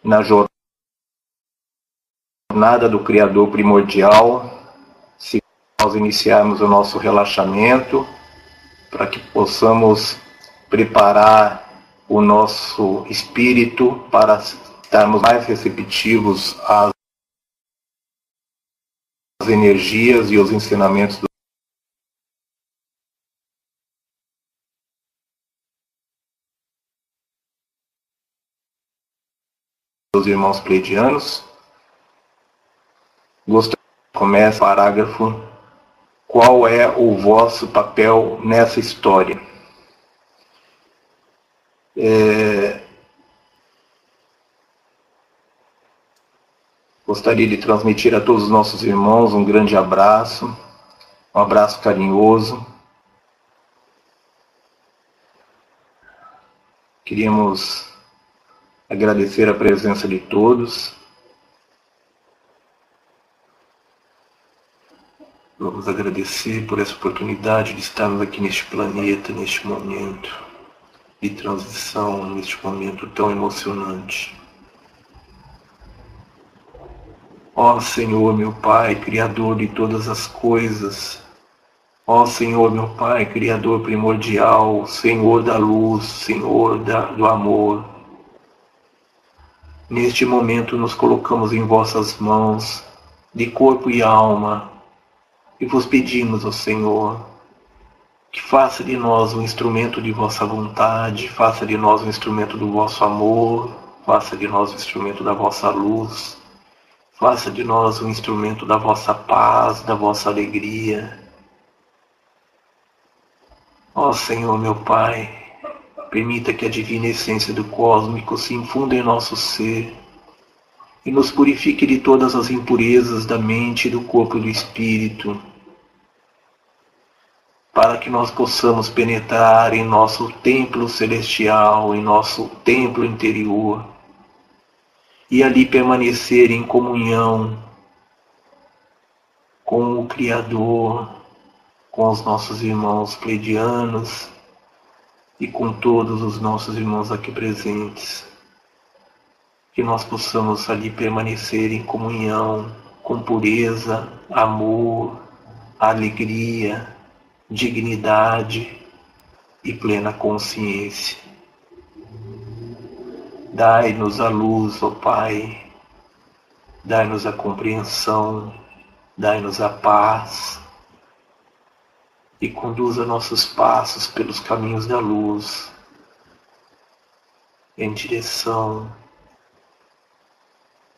na jornada do Criador primordial, se nós iniciarmos o nosso relaxamento, para que possamos preparar o nosso espírito para estarmos mais receptivos às energias e os ensinamentos dos irmãos pleidianos. Gostaria que comece o parágrafo: qual é o vosso papel nessa história? Gostaria de transmitir a todos os nossos irmãos um grande abraço, um abraço carinhoso. Queríamos agradecer a presença de todos. Vamos agradecer por essa oportunidade de estarmos aqui neste planeta, neste momento de transição, neste momento tão emocionante. Ó Senhor, meu Pai, Criador de todas as coisas. Ó Senhor, meu Pai, Criador primordial, Senhor da luz, Senhor do amor. Neste momento nos colocamos em vossas mãos, de corpo e alma, e vos pedimos, ó Senhor, que faça de nós um instrumento de vossa vontade, faça de nós um instrumento do vosso amor, faça de nós um instrumento da vossa luz, faça de nós um instrumento da vossa paz, da vossa alegria. Ó Senhor, meu Pai, permita que a divina essência do cósmico se infunda em nosso ser e nos purifique de todas as impurezas da mente, do corpo e do espírito, para que nós possamos penetrar em nosso templo celestial, em nosso templo interior, e ali permanecer em comunhão com o Criador, com os nossos irmãos pleidianos e com todos os nossos irmãos aqui presentes. Que nós possamos ali permanecer em comunhão, com pureza, amor, alegria, dignidade e plena consciência. Dai-nos a luz, ó Pai, dai-nos a compreensão, dai-nos a paz e conduza nossos passos pelos caminhos da luz, em direção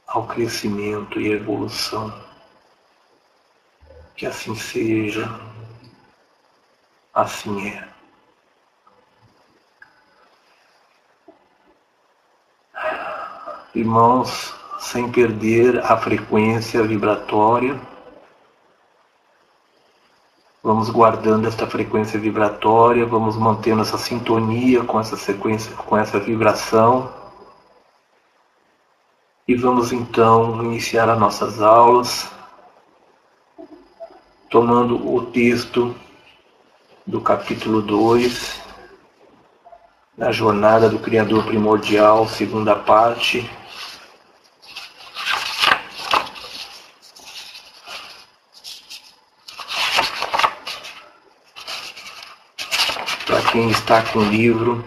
ao crescimento e evolução. Que assim seja, assim é. Irmãos, sem perder a frequência vibratória, vamos guardando esta frequência vibratória, vamos mantendo essa sintonia com essa sequência, com essa vibração. E vamos então iniciar as nossas aulas, tomando o texto do capítulo 2, da jornada do Criador primordial, segunda parte. Para quem está com o livro,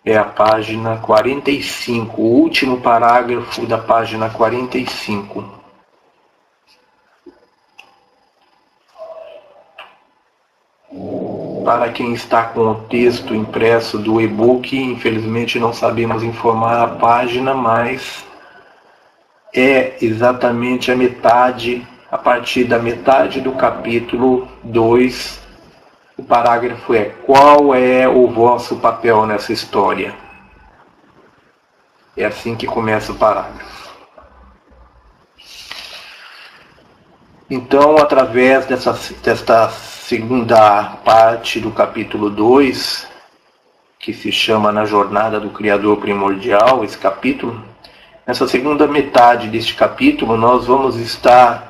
é a página 45, o último parágrafo da página 45. Para quem está com o texto impresso do e-book, infelizmente não sabemos informar a página, mas é exatamente a metade, a partir da metade do capítulo 2, o parágrafo é: qual é o vosso papel nessa história? É assim que começa o parágrafo. Então, através desta segunda parte do capítulo 2, que se chama Na Jornada do Criador Primordial, esse capítulo, nessa segunda metade deste capítulo, nós vamos estar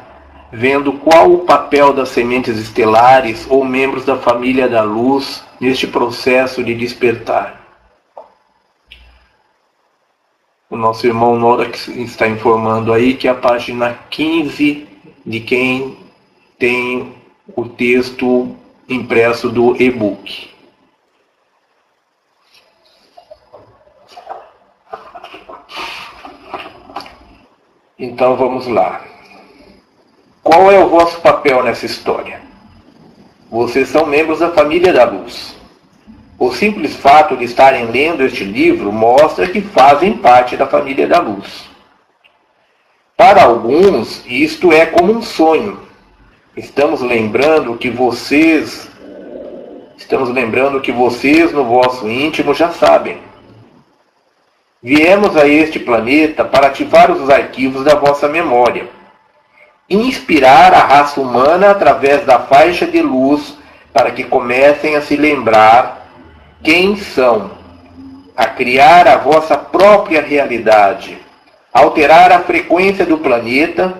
vendo qual o papel das sementes estelares ou membros da família da luz neste processo de despertar. O nosso irmão Norax está informando aí que é a página 15 de quem tem o texto impresso do e-book. Então vamos lá. Qual é o vosso papel nessa história? Vocês são membros da família da luz. O simples fato de estarem lendo este livro mostra que fazem parte da família da luz. Para alguns, isto é como um sonho. Estamos lembrando que vocês no vosso íntimo já sabem. Viemos a este planeta para ativar os arquivos da vossa memória, inspirar a raça humana através da faixa de luz para que comecem a se lembrar quem são, a criar a vossa própria realidade, alterar a frequência do planeta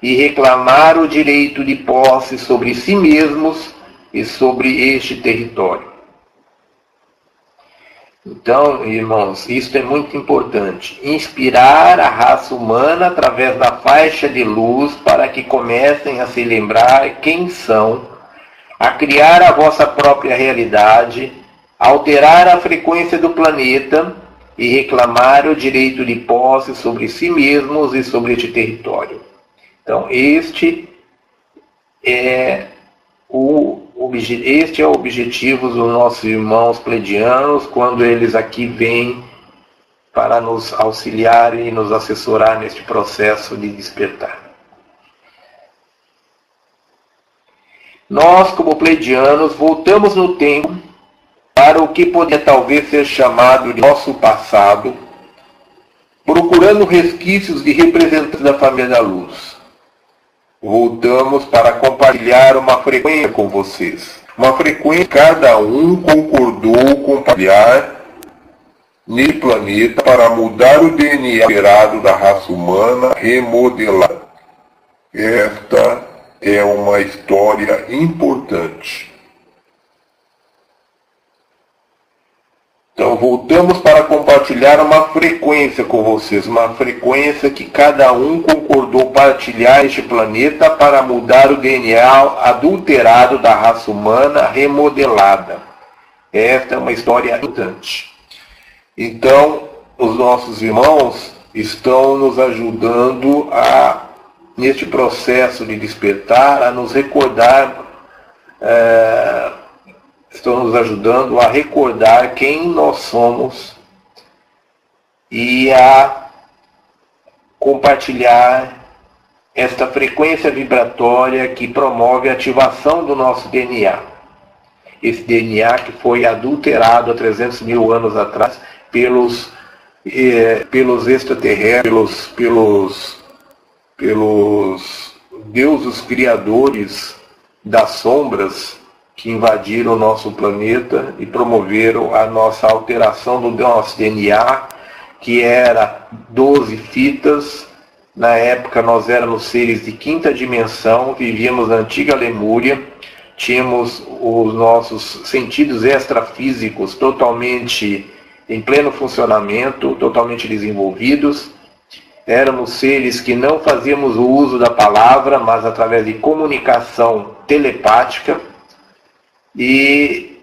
e reclamar o direito de posse sobre si mesmos e sobre este território. Então, irmãos, isso é muito importante. Inspirar a raça humana através da faixa de luz para que comecem a se lembrar quem são, a criar a vossa própria realidade, alterar a frequência do planeta e reclamar o direito de posse sobre si mesmos e sobre este território. Então, este é o objetivo dos nossos irmãos pleidianos quando eles aqui vêm para nos auxiliar e nos assessorar neste processo de despertar. Nós, como pleidianos, voltamos no tempo para o que poderia talvez ser chamado de nosso passado, procurando resquícios de representantes da família da luz. Voltamos para compartilhar uma frequência com vocês. Uma frequência que cada um concordou compartilhar nesse planeta para mudar o DNA gerado da raça humana, remodelar. Esta é uma história importante. Então voltamos para compartilhar uma frequência com vocês, uma frequência que cada um concordou partilhar este planeta para mudar o DNA adulterado da raça humana remodelada. Esta é uma história importante. Então, os nossos irmãos estão nos ajudando neste processo de despertar, a nos recordar, estão nos ajudando a recordar quem nós somos e a compartilhar esta frequência vibratória que promove a ativação do nosso DNA. Esse DNA que foi adulterado há 300 mil anos atrás pelos extraterrestres, pelos deuses criadores das sombras que invadiram o nosso planeta e promoveram a nossa alteração do nosso DNA, que era 12 fitas. Na época nós éramos seres de quinta dimensão, vivíamos na antiga Lemúria, tínhamos os nossos sentidos extrafísicos totalmente em pleno funcionamento, totalmente desenvolvidos. Éramos seres que não fazíamos o uso da palavra, mas através de comunicação telepática. E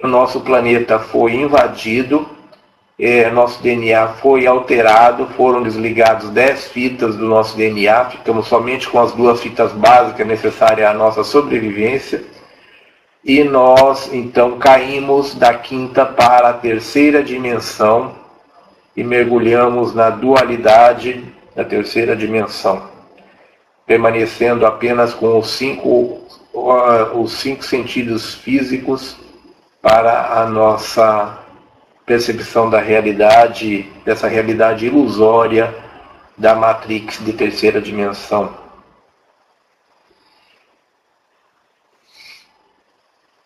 o nosso planeta foi invadido, nosso DNA foi alterado, foram desligados 10 fitas do nosso DNA, ficamos somente com as 2 fitas básicas necessárias à nossa sobrevivência, e nós então caímos da quinta para a terceira dimensão e mergulhamos na dualidade da terceira dimensão, permanecendo apenas com os cinco sentidos físicos para a nossa percepção da realidade, dessa realidade ilusória da Matrix de terceira dimensão.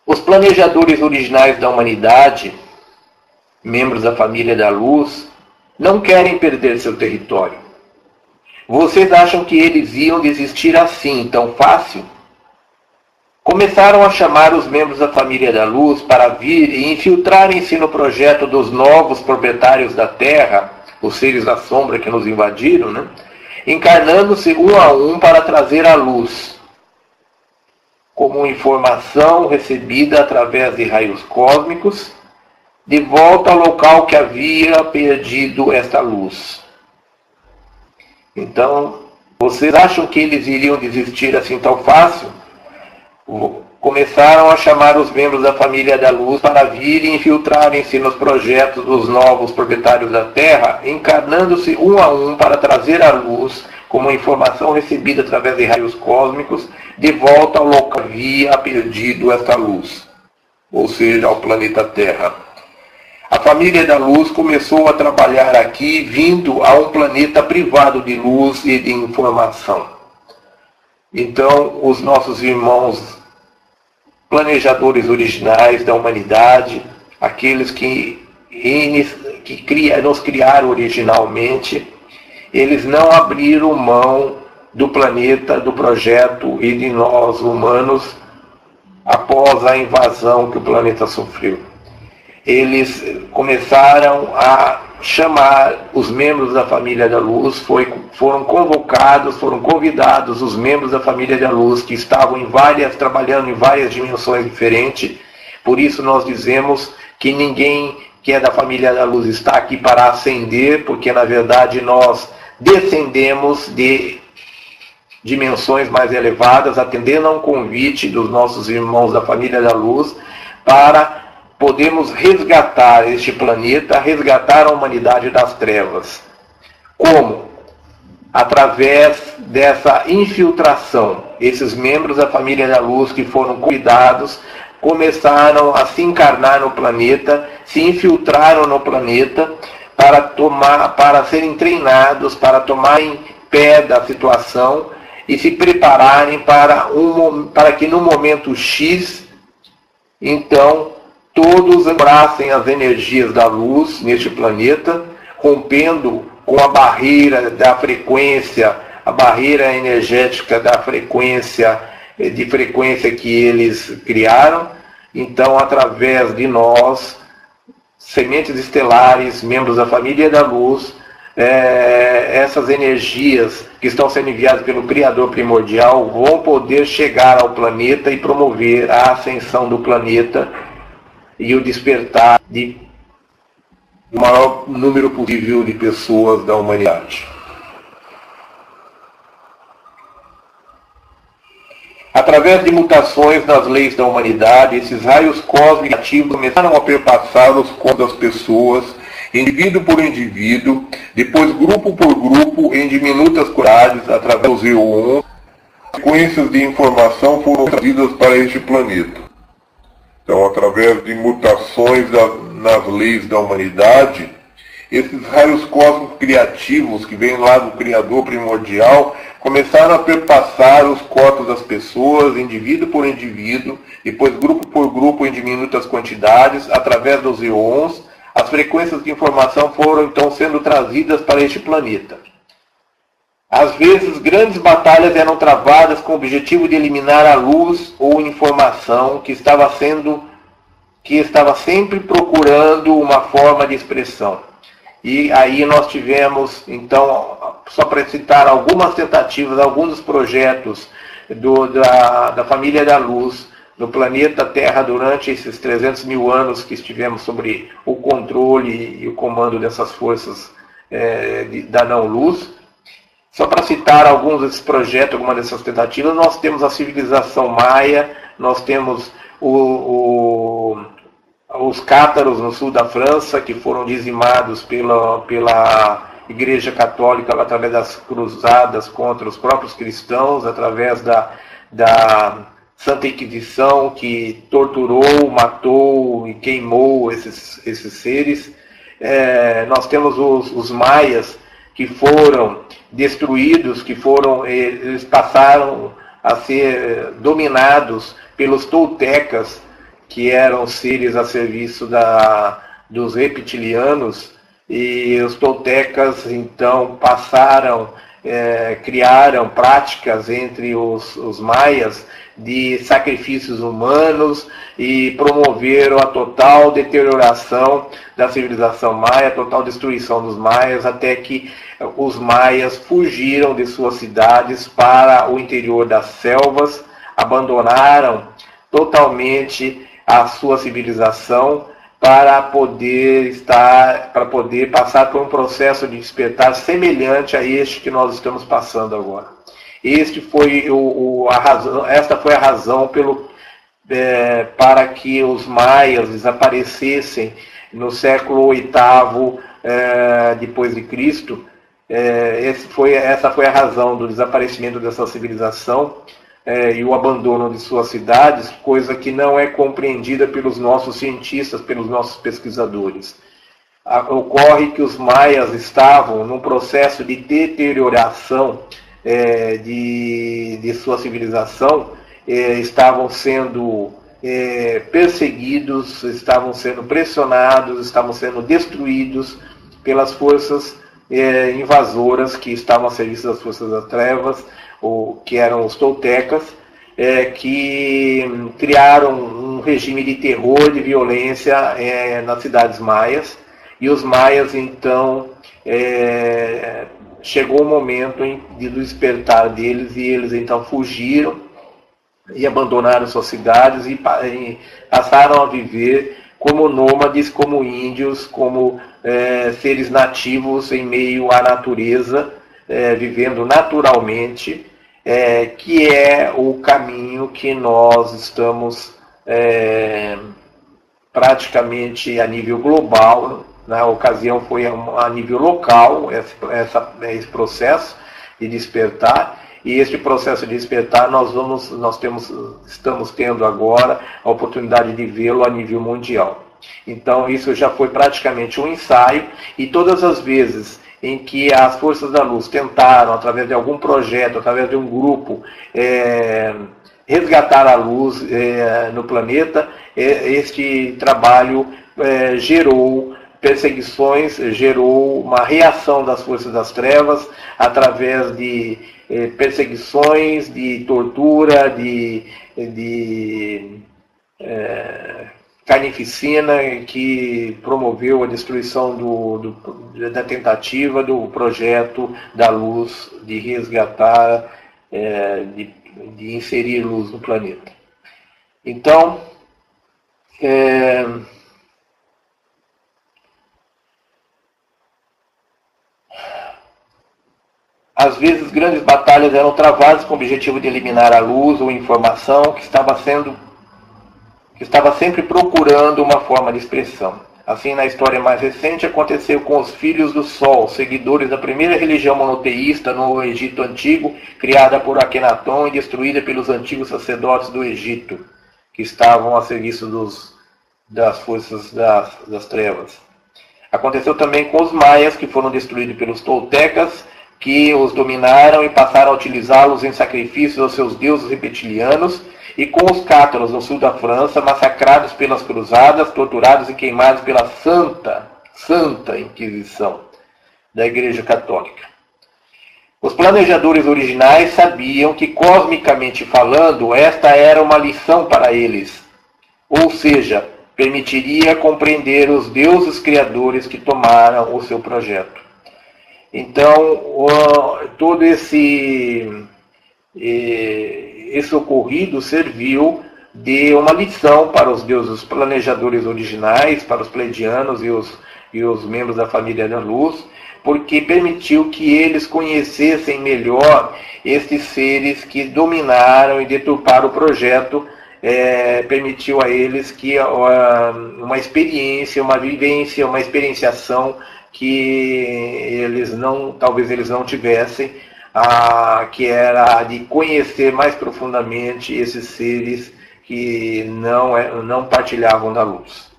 Os planejadores originais da humanidade, membros da família da luz, não querem perder seu território. Vocês acham que eles iam desistir assim, tão fácil? Começaram a chamar os membros da família da luz para vir e infiltrarem-se no projeto dos novos proprietários da Terra os seres da sombra que nos invadiram, né? Encarnando-se um a um para trazer a luz, como informação recebida através de raios cósmicos, de volta ao local que havia perdido esta luz. Então, vocês acham que eles iriam desistir assim tão fácil? Começaram a chamar os membros da família da luz para virem e infiltrarem-se nos projetos dos novos proprietários da Terra, encarnando-se um a um para trazer a luz, como informação recebida através de raios cósmicos, de volta ao local que havia perdido esta luz, ou seja, ao planeta Terra. A família da luz começou a trabalhar aqui, vindo a um planeta privado de luz e de informação. Então, os nossos irmãos planejadores originais da humanidade, aqueles que nos criaram originalmente, eles não abriram mão do planeta, do projeto e de nós humanos após a invasão que o planeta sofreu. Eles começaram a chamar os membros da família da luz, foram convidados os membros da família da luz que estavam trabalhando em várias dimensões diferentes. Por isso nós dizemos que ninguém que é da família da luz está aqui para ascender, porque na verdade nós descendemos de dimensões mais elevadas, atendendo a um convite dos nossos irmãos da família da luz para podemos resgatar este planeta, resgatar a humanidade das trevas. Como? Através dessa infiltração. Esses membros da família da luz que foram convidados começaram a se encarnar no planeta, se infiltraram no planeta para serem treinados, para tomarem pé da situação e se prepararem para que no momento X, então, todos abracem as energias da luz neste planeta, rompendo com a barreira da frequência, a barreira energética da frequência, que eles criaram. Então, através de nós, sementes estelares, membros da família da luz, essas energias que estão sendo enviadas pelo Criador primordial vão poder chegar ao planeta e promover a ascensão do planeta e o despertar de o maior número possível de pessoas da humanidade. Através de mutações nas leis da humanidade, esses raios cósmicos ativos começaram a perpassar os corpos das pessoas, indivíduo por indivíduo, depois grupo por grupo, em diminutas quantidades, através dos eons. Sequências de informação foram trazidas para este planeta. Então, através de mutações nas leis da humanidade, esses raios cósmicos criativos que vêm lá do Criador primordial começaram a perpassar os corpos das pessoas, indivíduo por indivíduo, depois grupo por grupo em diminutas quantidades, através dos eons. As frequências de informação foram então sendo trazidas para este planeta. Às vezes, grandes batalhas eram travadas com o objetivo de eliminar a luz ou informação que estava sempre procurando uma forma de expressão. E aí nós tivemos, então, só para citar algumas tentativas, alguns dos projetos da família da luz no planeta Terra durante esses 300 mil anos que estivemos sobre o controle e o comando dessas forças da não-luz. Só para citar alguns desses projetos, algumas dessas tentativas, nós temos a civilização maia, nós temos os cátaros no sul da França, que foram dizimados pela Igreja Católica através das cruzadas contra os próprios cristãos, através da Santa Inquisição, que torturou, matou e queimou esses seres. Nós temos os maias, que foram destruídos, eles passaram a ser dominados pelos toltecas, que eram seres a serviço dos reptilianos, e os toltecas então criaram práticas entre os maias de sacrifícios humanos e promoveram a total deterioração da civilização maia, a total destruição dos maias, até que os maias fugiram de suas cidades para o interior das selvas, abandonaram totalmente a sua civilização para poder passar por um processo de despertar semelhante a este que nós estamos passando agora. Esta foi a razão para que os maias desaparecessem no século VIII depois de Cristo. Essa foi a razão do desaparecimento dessa civilização e o abandono de suas cidades, coisa que não é compreendida pelos nossos cientistas, pelos nossos pesquisadores. Ocorre que os maias estavam num processo de deterioração de sua civilização, estavam sendo perseguidos, estavam sendo pressionados, estavam sendo destruídos pelas forças invasoras que estavam a serviço das forças das trevas, que eram os toltecas, que criaram um regime de terror, de violência nas cidades maias. E os maias, então, chegou o momento do despertar deles, e eles então fugiram e abandonaram suas cidades e passaram a viver como nômades, como índios, como seres nativos em meio à natureza, vivendo naturalmente, que é o caminho que nós estamos praticamente a nível global. Na ocasião foi a nível local esse processo de despertar, e este processo de despertar estamos tendo agora a oportunidade de vê-lo a nível mundial. Então isso já foi praticamente um ensaio, e todas as vezes em que as forças da luz tentaram, através de algum projeto, através de um grupo, resgatar a luz no planeta, este trabalho gerou perseguições, gerou uma reação das forças das trevas através de perseguições, de tortura, de carnificina, que promoveu a destruição da tentativa do projeto da luz de resgatar, de inserir luz no planeta. Então, às vezes grandes batalhas eram travadas com o objetivo de eliminar a luz ou informação que estava sempre procurando uma forma de expressão. Assim, na história mais recente, aconteceu com os Filhos do Sol, seguidores da primeira religião monoteísta no Egito Antigo, criada por Akenaton e destruída pelos antigos sacerdotes do Egito, que estavam a serviço das forças das trevas. Aconteceu também com os maias, que foram destruídos pelos toltecas, que os dominaram e passaram a utilizá-los em sacrifícios aos seus deuses reptilianos, e com os cátaros no sul da França, massacrados pelas cruzadas, torturados e queimados pela Santa Inquisição da Igreja Católica. Os planejadores originais sabiam que, cosmicamente falando, esta era uma lição para eles, ou seja, permitiria compreender os deuses criadores que tomaram o seu projeto. Então, todo esse ocorrido serviu de uma lição para os deuses planejadores originais, para os pleiadianos e os membros da família da luz, porque permitiu que eles conhecessem melhor estes seres que dominaram e deturparam o projeto, permitiu a eles que uma experiência, uma vivência, uma experienciação que talvez eles não tivessem, que era de conhecer mais profundamente esses seres que não partilhavam da luz.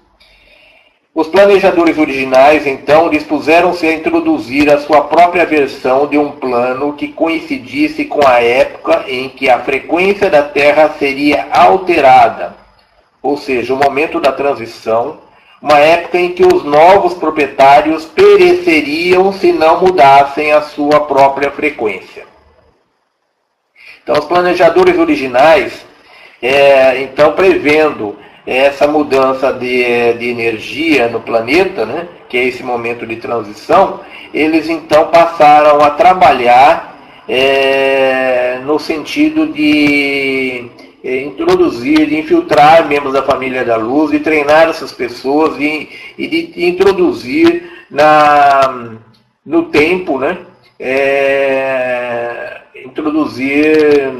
Os planejadores originais, então, dispuseram-se a introduzir a sua própria versão de um plano que coincidisse com a época em que a frequência da Terra seria alterada, ou seja, o momento da transição, uma época em que os novos proprietários pereceriam se não mudassem a sua própria frequência. Então, os planejadores originais, Então, prevendo essa mudança de energia no planeta, né, que é esse momento de transição, eles então passaram a trabalhar no sentido de introduzir, de infiltrar membros da família da luz, de treinar essas pessoas e de introduzir no tempo, né, introduzir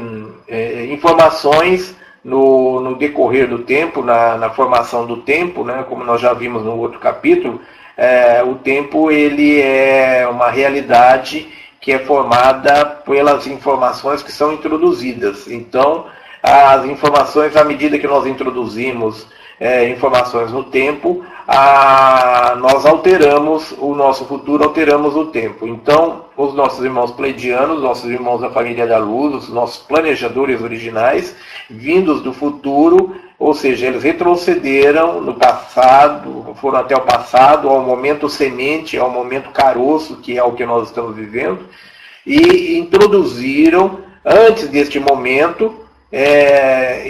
informações no decorrer do tempo, na formação do tempo, né, como nós já vimos no outro capítulo. O tempo ele é uma realidade que é formada pelas informações que são introduzidas. Então, as informações, à medida que nós introduzimos informações no tempo, nós alteramos o nosso futuro, alteramos o tempo. Então, os nossos irmãos pleidianos, nossos irmãos da família da luz, os nossos planejadores originais, vindos do futuro, ou seja, eles retrocederam no passado, foram até o passado, ao momento semente, ao momento caroço, que é o que nós estamos vivendo, e introduziram, antes deste momento,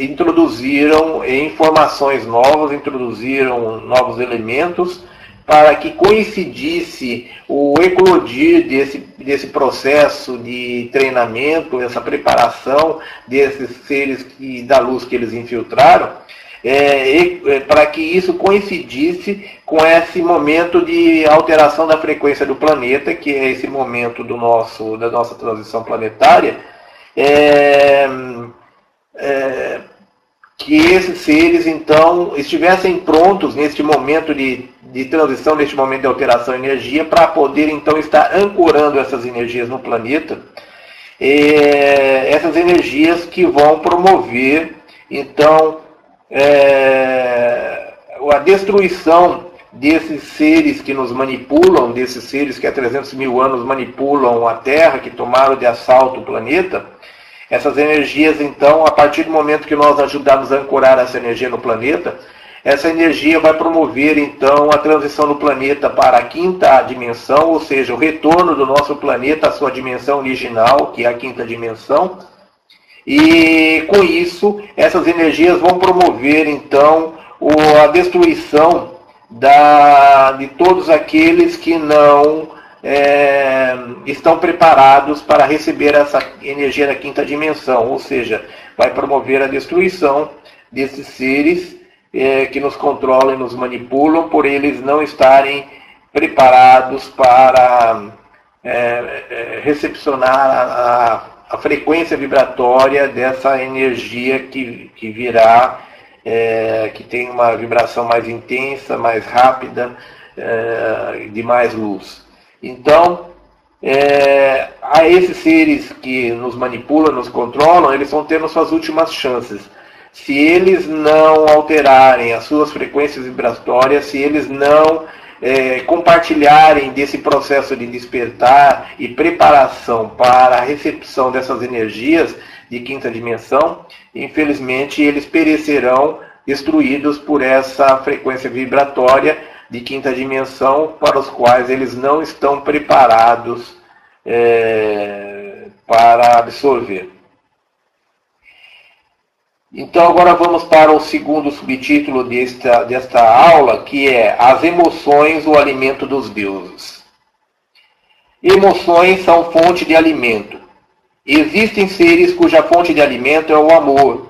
introduziram informações novas, introduziram novos elementos para que coincidisse o eclodir desse processo de treinamento, essa preparação desses seres da luz que eles infiltraram, para que isso coincidisse com esse momento de alteração da frequência do planeta, que é esse momento da nossa transição planetária, que esses seres, então, estivessem prontos neste momento de transição, neste momento de alteração de energia, para poder, então, estar ancorando essas energias no planeta, essas energias que vão promover, então, a destruição desses seres que nos manipulam, desses seres que há 300 mil anos manipulam a Terra, que tomaram de assalto o planeta. Essas energias, então, a partir do momento que nós ajudarmos a ancorar essa energia no planeta, essa energia vai promover, então, a transição do planeta para a quinta dimensão, ou seja, o retorno do nosso planeta à sua dimensão original, que é a quinta dimensão. E, com isso, essas energias vão promover, então, a destruição de todos aqueles que não estão preparados para receber essa energia da quinta dimensão, ou seja, vai promover a destruição desses seres que nos controlam e nos manipulam, por eles não estarem preparados para recepcionar a frequência vibratória dessa energia que virá, que tem uma vibração mais intensa, mais rápida, de mais luz. Então, a esses seres que nos manipulam, nos controlam, eles vão tendo suas últimas chances. Se eles não alterarem as suas frequências vibratórias, se eles não compartilharem desse processo de despertar e preparação para a recepção dessas energias de quinta dimensão, infelizmente eles perecerão destruídos por essa frequência vibratória de quinta dimensão, para os quais eles não estão preparados para absorver. Então agora vamos para o segundo subtítulo desta aula, que é As emoções, o alimento dos deuses. Emoções são fonte de alimento. Existem seres cuja fonte de alimento é o amor.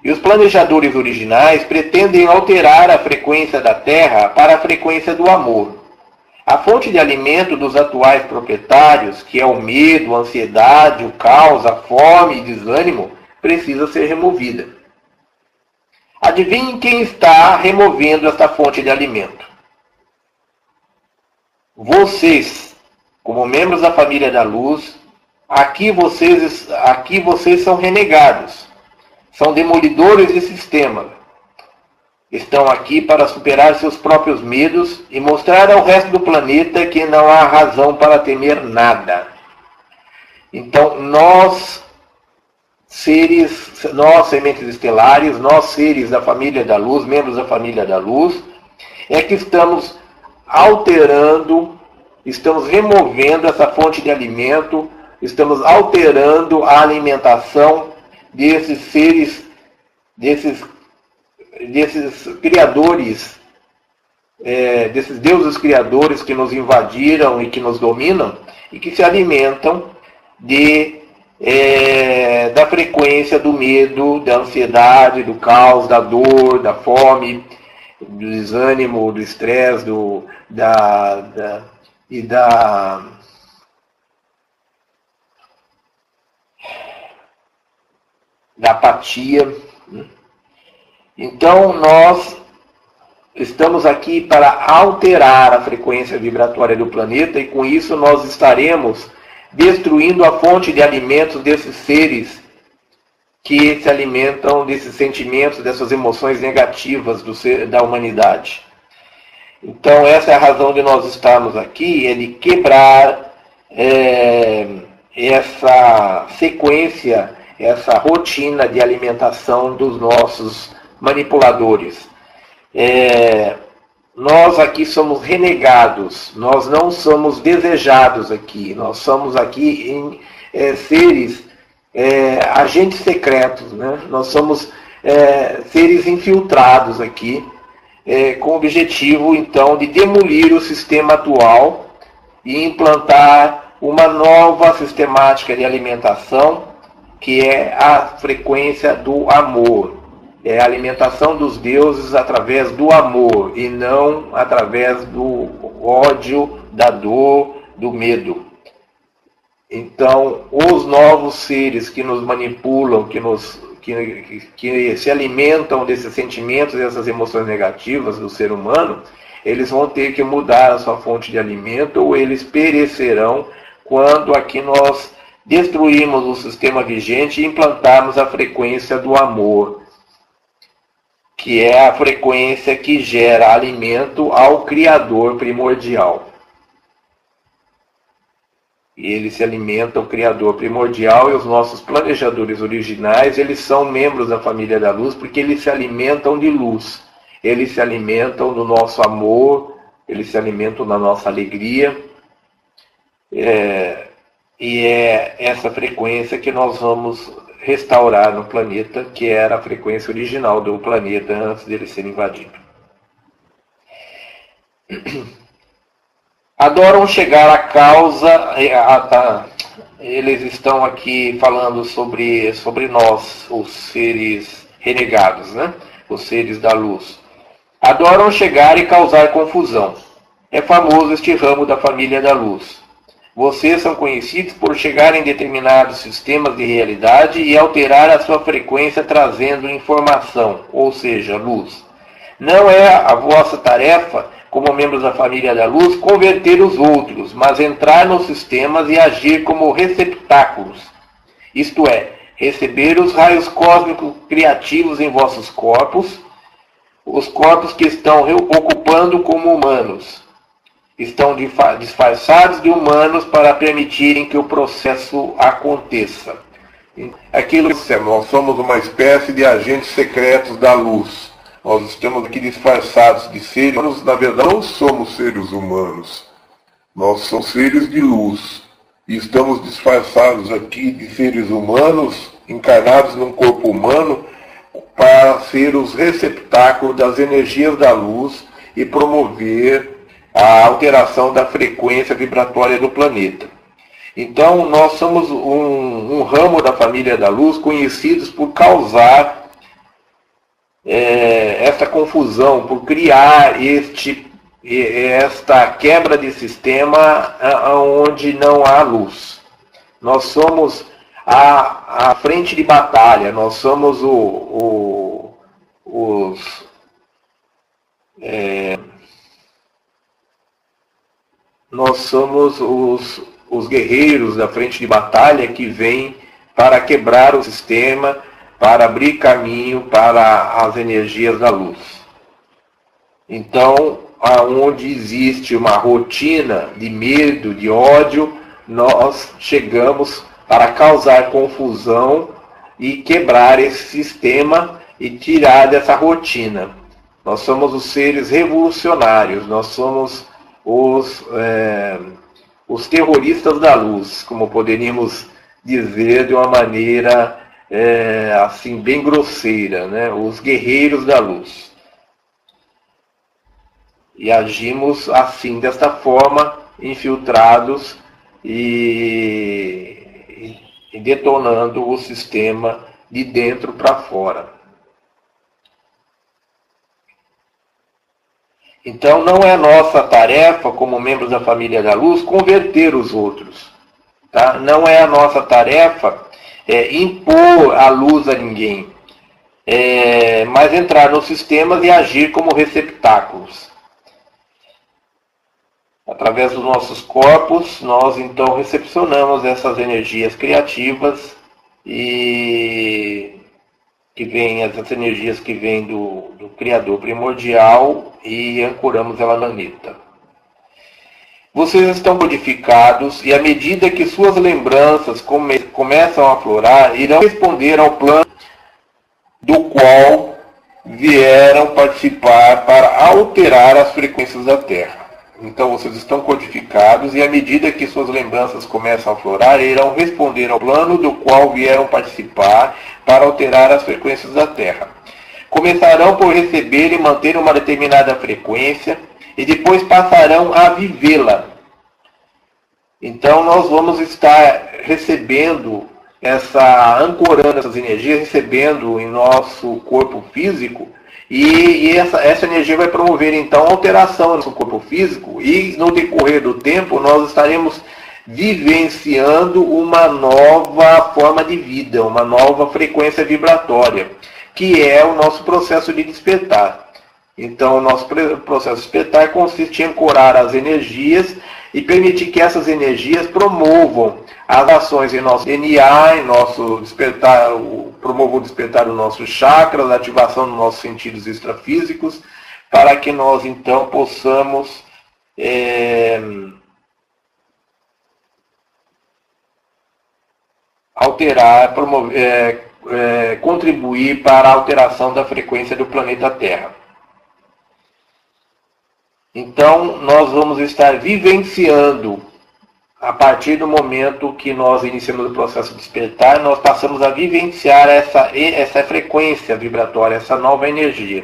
E os planejadores originais pretendem alterar a frequência da Terra para a frequência do amor. A fonte de alimento dos atuais proprietários, que é o medo, a ansiedade, o caos, a fome e desânimo, precisa ser removida. Adivinhe quem está removendo esta fonte de alimento? Vocês, como membros da família da luz, aqui vocês são renegados. São demolidores de sistema. Estão aqui para superar seus próprios medos e mostrar ao resto do planeta que não há razão para temer nada. Então, nós, sementes estelares, nós, seres da família da luz, membros da família da luz, é que estamos alterando, estamos removendo essa fonte de alimento, estamos alterando a alimentação desses seres desses criadores, desses deuses criadores que nos invadiram e que nos dominam e que se alimentam da frequência do medo, da ansiedade, do caos, da dor, da fome, do desânimo, do estresse, da apatia. Então nós estamos aqui para alterar a frequência vibratória do planeta e com isso nós estaremos destruindo a fonte de alimentos desses seres que se alimentam desses sentimentos, dessas emoções negativas da humanidade. Então essa é a razão de nós estarmos aqui, é de quebrar essa sequência, essa rotina de alimentação dos nossos manipuladores. Nós aqui somos renegados, nós não somos desejados aqui, nós somos aqui seres, agentes secretos, né? Nós somos seres infiltrados aqui, com o objetivo então de demolir o sistema atual e implantar uma nova sistemática de alimentação, que é a frequência do amor. É a alimentação dos deuses através do amor e não através do ódio, da dor, do medo. Então, os novos seres que nos manipulam, que se alimentam desses sentimentos e dessas emoções negativas do ser humano, eles vão ter que mudar a sua fonte de alimento ou eles perecerão quando aqui nós destruirmos o sistema vigente e implantarmos a frequência do amor, que é a frequência que gera alimento ao Criador primordial. E ele se alimenta ao Criador primordial, e os nossos planejadores originais, eles são membros da família da luz, porque eles se alimentam de luz. Eles se alimentam do nosso amor, eles se alimentam da nossa alegria. E é essa frequência que nós vamos restaurar no planeta, que era a frequência original do planeta antes dele ser invadido. Adoram chegar à causa, eles estão aqui falando sobre nós, os seres renegados, né? Os seres da luz. Adoram chegar e causar confusão. É famoso este ramo da família da luz. Vocês são conhecidos por chegar em determinados sistemas de realidade e alterar a sua frequência trazendo informação, ou seja, luz. Não é a vossa tarefa, como membros da família da luz, converter os outros, mas entrar nos sistemas e agir como receptáculos. Isto é, receber os raios cósmicos criativos em vossos corpos, os corpos que estão ocupando como humanos. Estão disfarçados de humanos para permitirem que o processo aconteça. Nós somos uma espécie de agentes secretos da luz. Nós estamos aqui disfarçados de seres humanos. Na verdade, não somos seres humanos. Nós somos seres de luz. E estamos disfarçados aqui de seres humanos, encarnados num corpo humano, para ser os receptáculos das energias da luz e promover a alteração da frequência vibratória do planeta. Então, nós somos um ramo da família da luz conhecidos por causar essa confusão, por criar esta quebra de sistema onde não há luz. Nós somos a frente de batalha, nós somos nós somos os guerreiros da frente de batalha que vêm para quebrar o sistema, para abrir caminho para as energias da luz. Então, aonde existe uma rotina de medo, de ódio, nós chegamos para causar confusão e quebrar esse sistema e tirar dessa rotina. Nós somos os seres revolucionários, nós somos os terroristas da luz, como poderíamos dizer de uma maneira assim, bem grosseira, né? Os guerreiros da luz. E agimos assim, desta forma, infiltrados e detonando o sistema de dentro para fora. Então não é nossa tarefa, como membros da família da luz, converter os outros. Tá? Não é a nossa tarefa impor a luz a ninguém, mas entrar nos sistemas e agir como receptáculos. Através dos nossos corpos, nós então recepcionamos essas energias criativas e essas energias que vêm do Criador primordial e ancoramos ela na neta. Vocês estão codificados e à medida que suas lembranças começam a aflorar, irão responder ao plano do qual vieram participar para alterar as frequências da Terra. Então vocês estão codificados e à medida que suas lembranças começam a aflorar, irão responder ao plano do qual vieram participar para alterar as frequências da Terra. Começarão por receber e manter uma determinada frequência e depois passarão a vivê-la. Então nós vamos estar recebendo ancorando essas energias, recebendo em nosso corpo físico, e essa energia vai promover então alteração no nosso corpo físico, e no decorrer do tempo nós estaremos vivenciando uma nova forma de vida, uma nova frequência vibratória, que é o nosso processo de despertar. Então o nosso processo de despertar consiste em ancorar as energias e permitir que essas energias promovam as ações em nosso DNA, em nosso despertar, promovam o despertar dos nossos chakras, a ativação dos nossos sentidos extrafísicos, para que nós então possamos alterar, contribuir para a alteração da frequência do planeta Terra. Então, nós vamos estar vivenciando, a partir do momento que nós iniciamos o processo de despertar, nós passamos a vivenciar essa frequência vibratória, essa nova energia.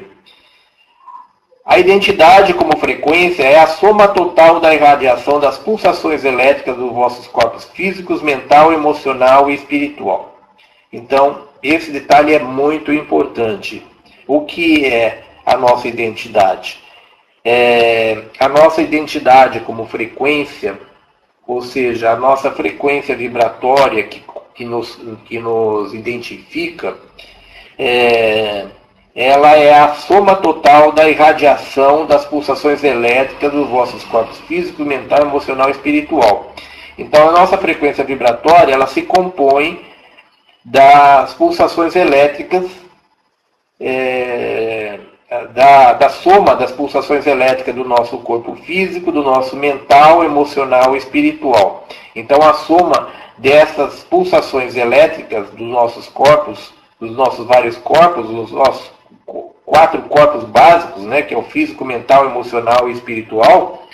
A identidade como frequência é a soma total da irradiação das pulsações elétricas dos vossos corpos físicos, mental, emocional e espiritual. Então, esse detalhe é muito importante. O que é a nossa identidade? A nossa identidade como frequência, ou seja, a nossa frequência vibratória que nos identifica, ela é a soma total da irradiação das pulsações elétricas dos vossos corpos físico, mental, emocional e espiritual. Então a nossa frequência vibratória, ela se compõe das pulsações elétricas, da soma das pulsações elétricas do nosso corpo físico, do nosso mental, emocional e espiritual. Então a soma dessas pulsações elétricas dos nossos corpos, dos nossos vários corpos, dos nossos 4 corpos básicos, né, que é o físico, mental, emocional e espiritual,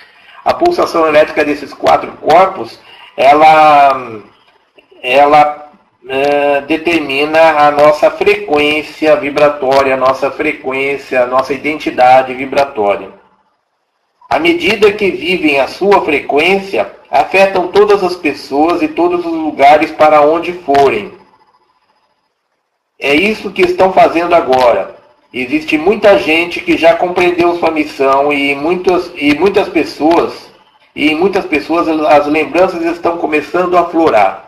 a pulsação elétrica desses 4 corpos, ela determina a nossa frequência vibratória, a nossa identidade vibratória. À medida que vivem a sua frequência, afetam todas as pessoas e todos os lugares para onde forem. É isso que estão fazendo agora. Existe muita gente que já compreendeu sua missão e em muitas pessoas as lembranças estão começando a aflorar.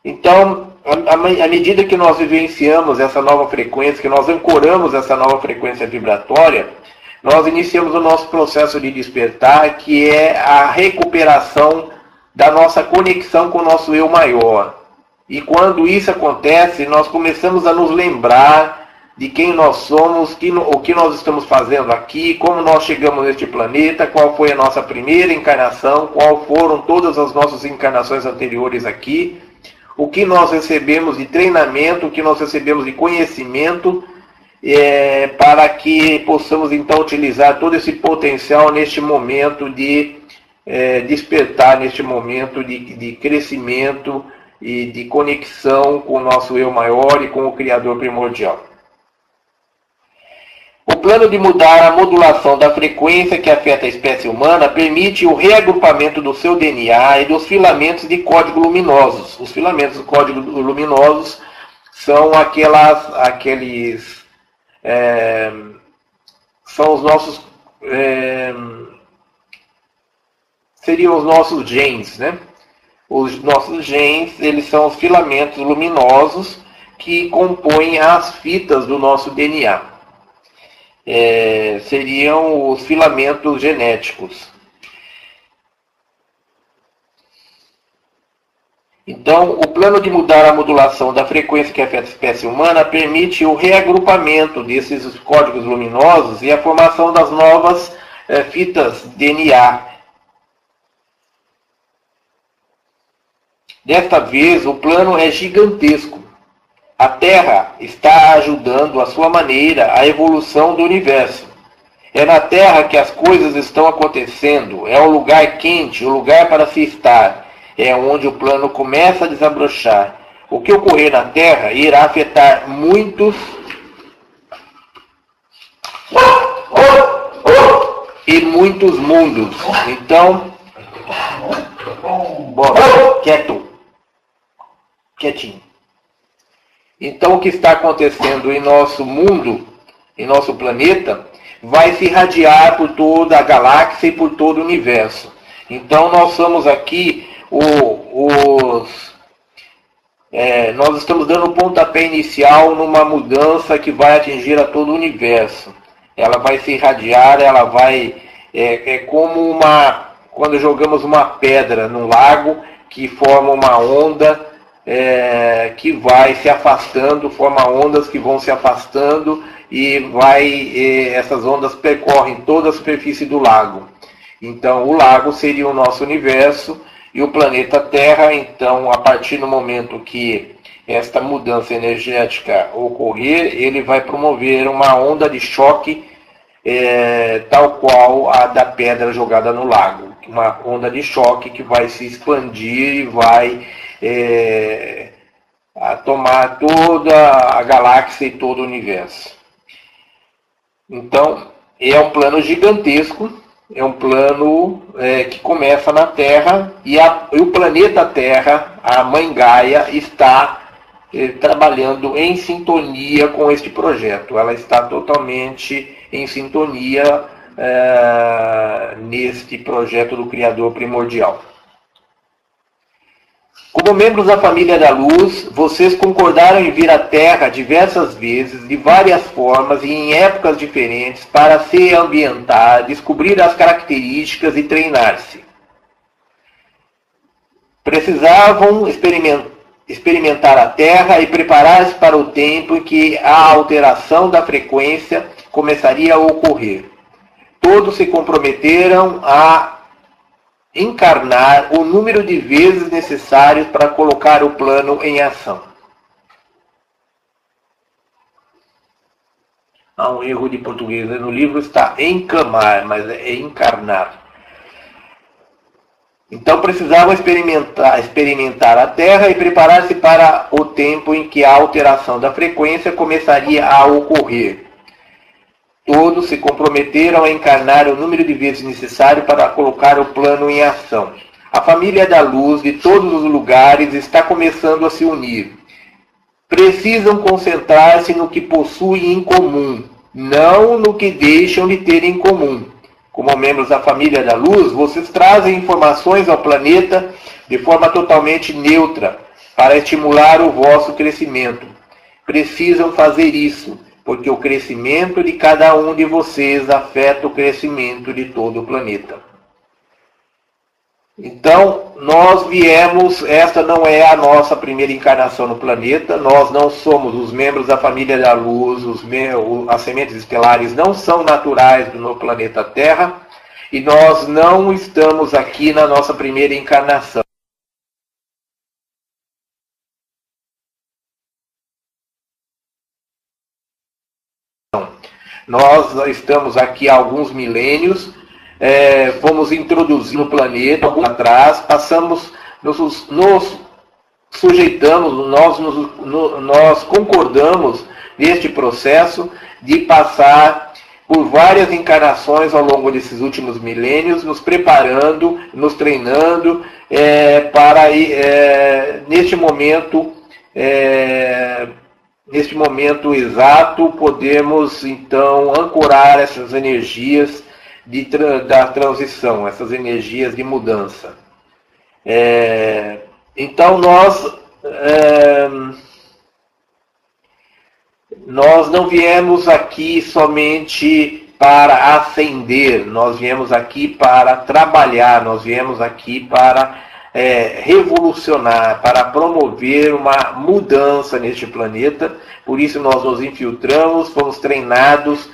Então, à medida que nós vivenciamos essa nova frequência, que nós ancoramos essa nova frequência vibratória, nós iniciamos o nosso processo de despertar, que é a recuperação da nossa conexão com o nosso eu maior. E quando isso acontece, nós começamos a nos lembrar de quem nós somos, o que nós estamos fazendo aqui, como nós chegamos neste planeta, qual foi a nossa primeira encarnação, qual foram todas as nossas encarnações anteriores aqui, o que nós recebemos de treinamento, o que nós recebemos de conhecimento, para que possamos então utilizar todo esse potencial neste momento de despertar, neste momento de crescimento e de conexão com o nosso eu maior e com o Criador primordial. O plano de mudar a modulação da frequência que afeta a espécie humana permite o reagrupamento do seu DNA e dos filamentos de código luminosos. Os filamentos de código luminosos são são os nossos, seriam os nossos genes, né? Os nossos genes, eles são os filamentos luminosos que compõem as fitas do nosso DNA. Seriam os filamentos genéticos. Então, o plano de mudar a modulação da frequência que afeta a espécie humana permite o reagrupamento desses códigos luminosos e a formação das novas fitas DNA. Desta vez, o plano é gigantesco. A Terra está ajudando à sua maneira a evolução do universo. É na Terra que as coisas estão acontecendo. É um lugar quente, um lugar para se estar. É onde o plano começa a desabrochar. O que ocorrer na Terra irá afetar muitos e muitos mundos. Então, bora, quietinho. Então, o que está acontecendo em nosso mundo, em nosso planeta, vai se irradiar por toda a galáxia e por todo o universo. Então, nós somos aqui nós estamos dando o pontapé inicial numa mudança que vai atingir a todo o universo. Ela vai se irradiar, ela vai... como quando jogamos uma pedra no lago que forma uma onda... que vai se afastando, forma ondas que vão se afastando e essas ondas percorrem toda a superfície do lago. Então, o lago seria o nosso universo e o planeta Terra. Então, a partir do momento que esta mudança energética ocorrer, ele vai promover uma onda de choque tal qual a da pedra jogada no lago. Uma onda de choque que vai se expandir e vai a tomar toda a galáxia e todo o universo. Então, é um plano gigantesco, é um plano que começa na Terra e o planeta Terra, a Mãe Gaia, está trabalhando em sintonia com este projeto. Ela está totalmente em sintonia neste projeto do Criador primordial. Como membros da família da luz, vocês concordaram em vir à Terra diversas vezes, de várias formas e em épocas diferentes, para se ambientar, descobrir as características e treinar-se. Precisavam experimentar a Terra e preparar-se para o tempo em que a alteração da frequência começaria a ocorrer. Todos se comprometeram a encarnar o número de vezes necessários para colocar o plano em ação. Há um erro de português. No livro está encamar, mas é encarnar. Então precisavam experimentar a Terra e preparar-se para o tempo em que a alteração da frequência começaria a ocorrer. Todos se comprometeram a encarnar o número de vezes necessário para colocar o plano em ação. A família da luz de todos os lugares está começando a se unir. Precisam concentrar-se no que possuem em comum, não no que deixam de ter em comum. Como membros da família da luz, vocês trazem informações ao planeta de forma totalmente neutra para estimular o vosso crescimento. Precisam fazer isso, porque o crescimento de cada um de vocês afeta o crescimento de todo o planeta. Então, nós viemos, esta não é a nossa primeira encarnação no planeta, nós não somos os membros da família da luz, as sementes estelares não são naturais no planeta Terra, e nós não estamos aqui na nossa primeira encarnação. Nós estamos aqui há alguns milênios, fomos introduzidos no planeta atrás, passamos, nos sujeitamos, nós concordamos neste processo de passar por várias encarnações ao longo desses últimos milênios, nos preparando, nos treinando para neste momento exato, podemos então ancorar essas energias da transição, essas energias de mudança. Então nós não viemos aqui somente para ascender, nós viemos aqui para trabalhar, nós viemos aqui para revolucionar, para promover uma mudança neste planeta. Por isso nós nos infiltramos, fomos treinados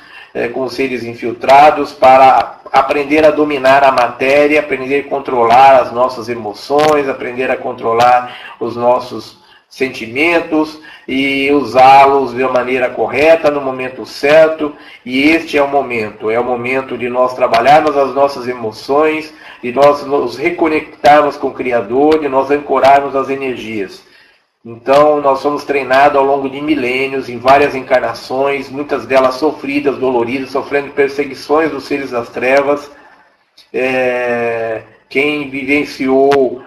com seres infiltrados para aprender a dominar a matéria, aprender a controlar as nossas emoções, aprender a controlar os nossos sentimentos e usá-los de uma maneira correta, no momento certo. E este é o momento de nós trabalharmos as nossas emoções, de nós nos reconectarmos com o Criador, de nós ancorarmos as energias. Então nós somos treinados ao longo de milênios, em várias encarnações, muitas delas sofridas, doloridas, sofrendo perseguições dos seres das trevas. Quem vivenciou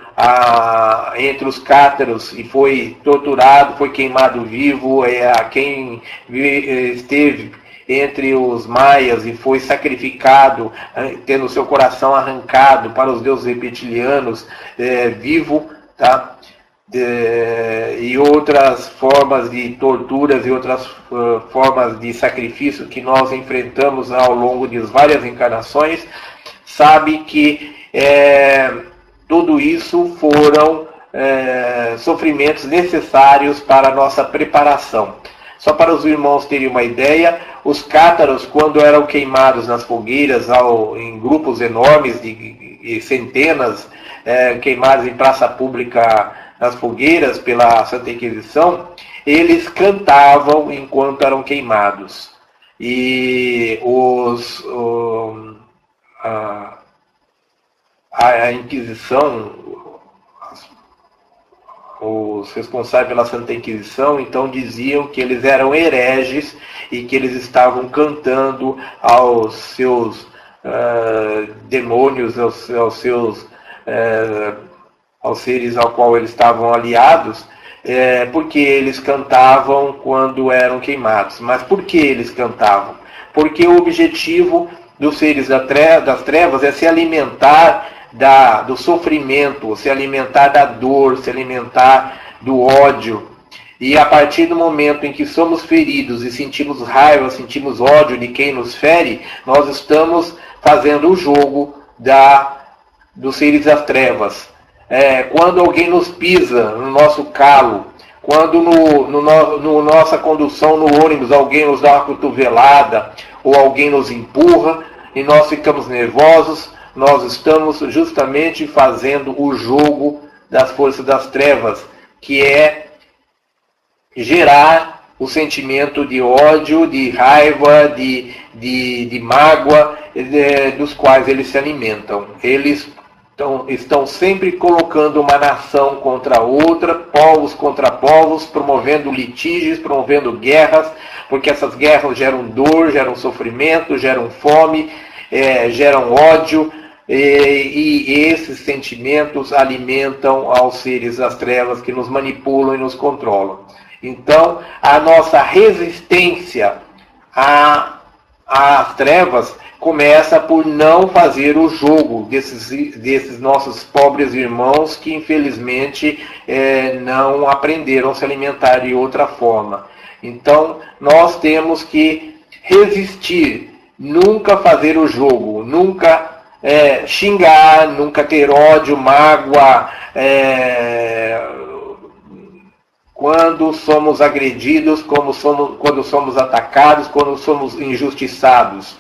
entre os cátaros e foi torturado, foi queimado vivo, quem esteve entre os maias e foi sacrificado, tendo seu coração arrancado para os deuses reptilianos, vivo, tá? E outras formas de torturas e outras formas de sacrifício que nós enfrentamos ao longo de várias encarnações, sabe que tudo isso foram sofrimentos necessários para a nossa preparação. Só para os irmãos terem uma ideia, os cátaros, quando eram queimados nas fogueiras em grupos enormes de centenas, queimados em praça pública nas fogueiras pela Santa Inquisição, eles cantavam enquanto eram queimados. E a Inquisição, os responsáveis pela Santa Inquisição, então diziam que eles eram hereges e que eles estavam cantando aos seus demônios, aos seres ao qual eles estavam aliados, porque eles cantavam quando eram queimados. Mas por que eles cantavam? Porque o objetivo dos seres das trevas é se alimentar do sofrimento, se alimentar da dor, se alimentar do ódio. E a partir do momento em que somos feridos e sentimos raiva, sentimos ódio de quem nos fere, nós estamos fazendo o jogo dos seres das trevas. Quando alguém nos pisa no nosso calo, quando nossa condução no ônibus alguém nos dá uma cotovelada ou alguém nos empurra e nós ficamos nervosos, nós estamos justamente fazendo o jogo das forças das trevas, que é gerar o sentimento de ódio, de raiva, de mágoa, dos quais eles se alimentam. Eles estão sempre colocando uma nação contra outra, povos contra povos, promovendo litígios, promovendo guerras, porque essas guerras geram dor, geram sofrimento, geram fome, geram ódio, e esses sentimentos alimentam aos seres das trevas que nos manipulam e nos controlam. Então, a nossa resistência às trevas começa por não fazer o jogo desses nossos pobres irmãos que, infelizmente, não aprenderam a se alimentar de outra forma. Então, nós temos que resistir, nunca fazer o jogo, nunca xingar, nunca ter ódio, mágoa, quando somos agredidos, quando somos atacados, quando somos injustiçados.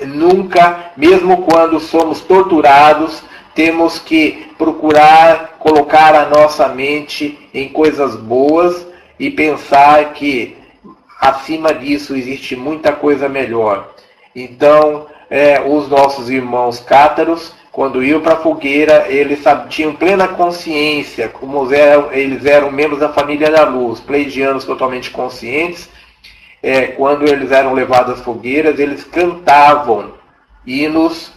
Nunca, mesmo quando somos torturados, temos que procurar colocar a nossa mente em coisas boas e pensar que acima disso existe muita coisa melhor. Então, os nossos irmãos cátaros, quando iam para a fogueira, eles tinham plena consciência, como eles eram membros da família da luz, pleidianos totalmente conscientes. Quando eles eram levados às fogueiras, eles cantavam hinos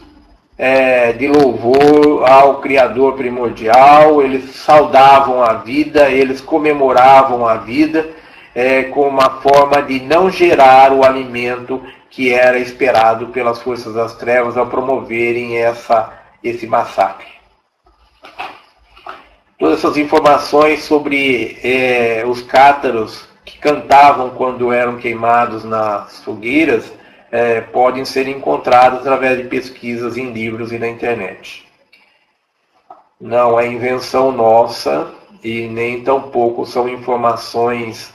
de louvor ao Criador primordial, eles saudavam a vida, eles comemoravam a vida, com uma forma de não gerar o alimento que era esperado pelas forças das trevas ao promoverem esse massacre. Todas essas informações sobre os cátaros que cantavam quando eram queimados nas fogueiras podem ser encontradas através de pesquisas em livros e na internet. Não é invenção nossa e nem tampouco são informações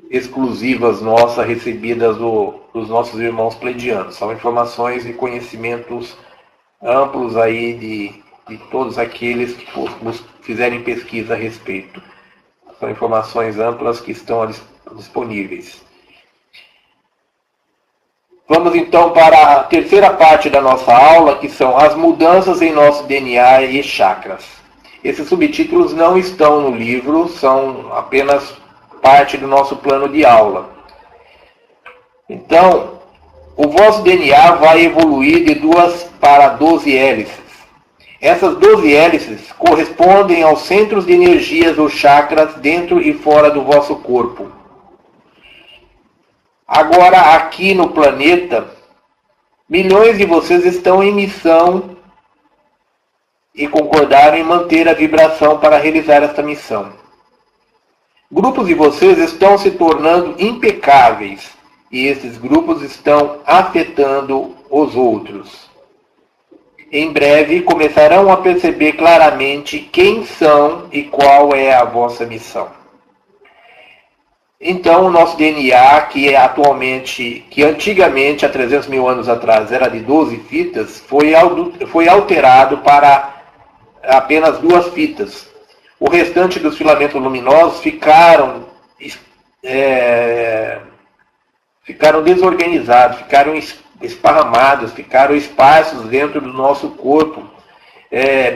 exclusivas nossas recebidas dos nossos irmãos pleidianos. São informações e conhecimentos amplos aí de todos aqueles que fizerem pesquisa a respeito. São informações amplas que estão disponíveis. Vamos então para a terceira parte da nossa aula, que são as mudanças em nosso DNA e chakras. Esses subtítulos não estão no livro, são apenas parte do nosso plano de aula. Então, o vosso DNA vai evoluir de 2 para 12 hélices. Essas 12 hélices correspondem aos centros de energias ou chakras dentro e fora do vosso corpo. Agora, aqui no planeta, milhões de vocês estão em missão e concordaram em manter a vibração para realizar esta missão. Grupos de vocês estão se tornando impecáveis e esses grupos estão afetando os outros. Em breve começarão a perceber claramente quem são e qual é a vossa missão. Então, o nosso DNA, que antigamente, há 300 mil anos atrás, era de 12 fitas, foi alterado para apenas 2 fitas. O restante dos filamentos luminosos ficaram desorganizados, ficaram esparramados, ficaram esparsos dentro do nosso corpo,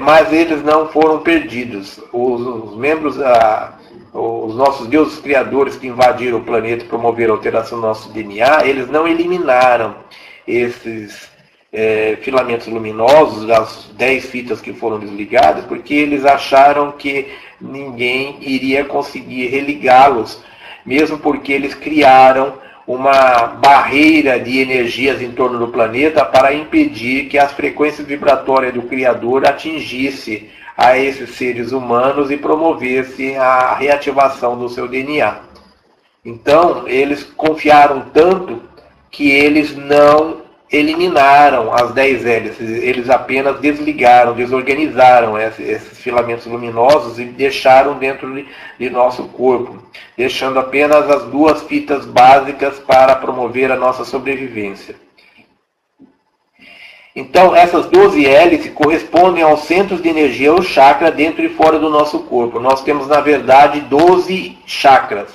mas eles não foram perdidos. Os nossos deuses criadores que invadiram o planeta e promoveram a alteração do nosso DNA, eles não eliminaram esses filamentos luminosos, das 10 fitas que foram desligadas, porque eles acharam que ninguém iria conseguir religá-los, mesmo porque eles criaram uma barreira de energias em torno do planeta para impedir que as frequências vibratórias do Criador atingisse a esses seres humanos e promovesse a reativação do seu DNA. Então, eles confiaram tanto que eles não eliminaram as 10 hélices, eles apenas desligaram, desorganizaram esses filamentos luminosos e deixaram dentro de nosso corpo, deixando apenas as 2 fitas básicas para promover a nossa sobrevivência. Então, essas 12 hélices correspondem aos centros de energia ou chakra dentro e fora do nosso corpo. Nós temos, na verdade, 12 chakras.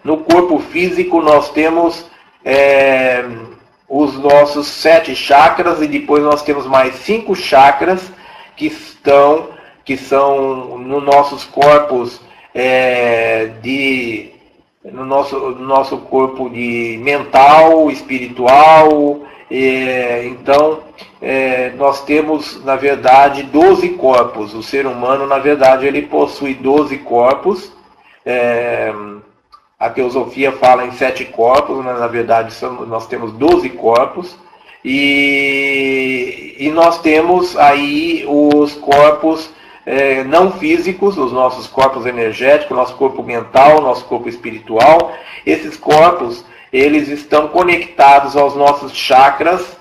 No corpo físico, nós temos os nossos 7 chakras e depois nós temos mais 5 chakras que são nos nossos corpos no nosso corpo de mental, espiritual. Então, nós temos, na verdade, 12 corpos. O ser humano, na verdade, ele possui 12 corpos. A teosofia fala em 7 corpos, mas na verdade nós temos 12 corpos. E nós temos aí os corpos não físicos, os nossos corpos energéticos, nosso corpo mental, nosso corpo espiritual. Esses corpos, eles estão conectados aos nossos chakras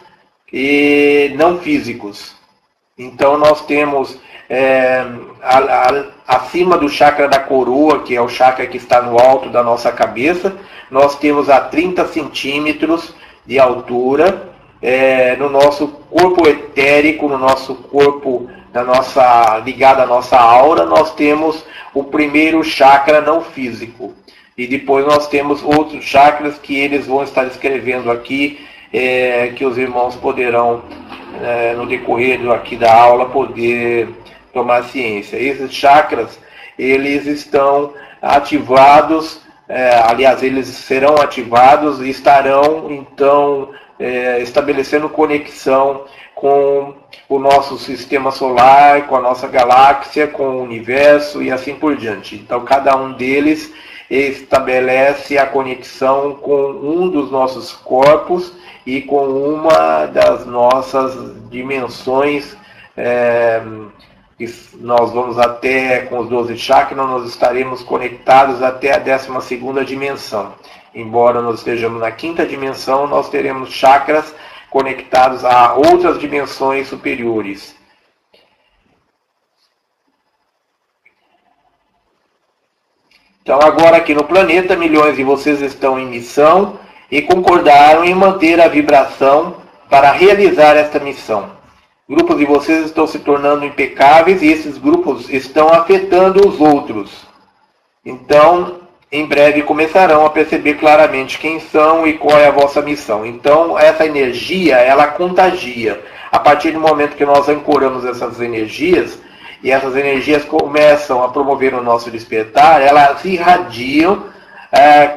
não físicos. Então nós temos acima do chakra da coroa, que é o chakra que está no alto da nossa cabeça, nós temos a 30 centímetros de altura. No nosso corpo etérico, no nosso corpo ligado à nossa aura, nós temos o primeiro chakra não físico. E depois nós temos outros chakras que eles vão estar escrevendo aqui que os irmãos poderão, no decorrer aqui da aula, poder tomar ciência. Esses chakras, eles estão ativados, aliás, eles serão ativados e estarão, então, estabelecendo conexão com o nosso sistema solar, com a nossa galáxia, com o universo e assim por diante. Então, cada um deles estabelece a conexão com um dos nossos corpos e com uma das nossas dimensões. Nós vamos até, com os 12 chakras, nós estaremos conectados até a 12ª dimensão. Embora nós estejamos na 5ª dimensão, nós teremos chakras conectados a outras dimensões superiores. Então, agora aqui no planeta, milhões de vocês estão em missão e concordaram em manter a vibração para realizar esta missão. Grupos de vocês estão se tornando impecáveis e esses grupos estão afetando os outros. Então, em breve começarão a perceber claramente quem são e qual é a vossa missão. Então, essa energia, ela contagia. A partir do momento que nós ancoramos essas energias, e essas energias começam a promover o nosso despertar, elas irradiam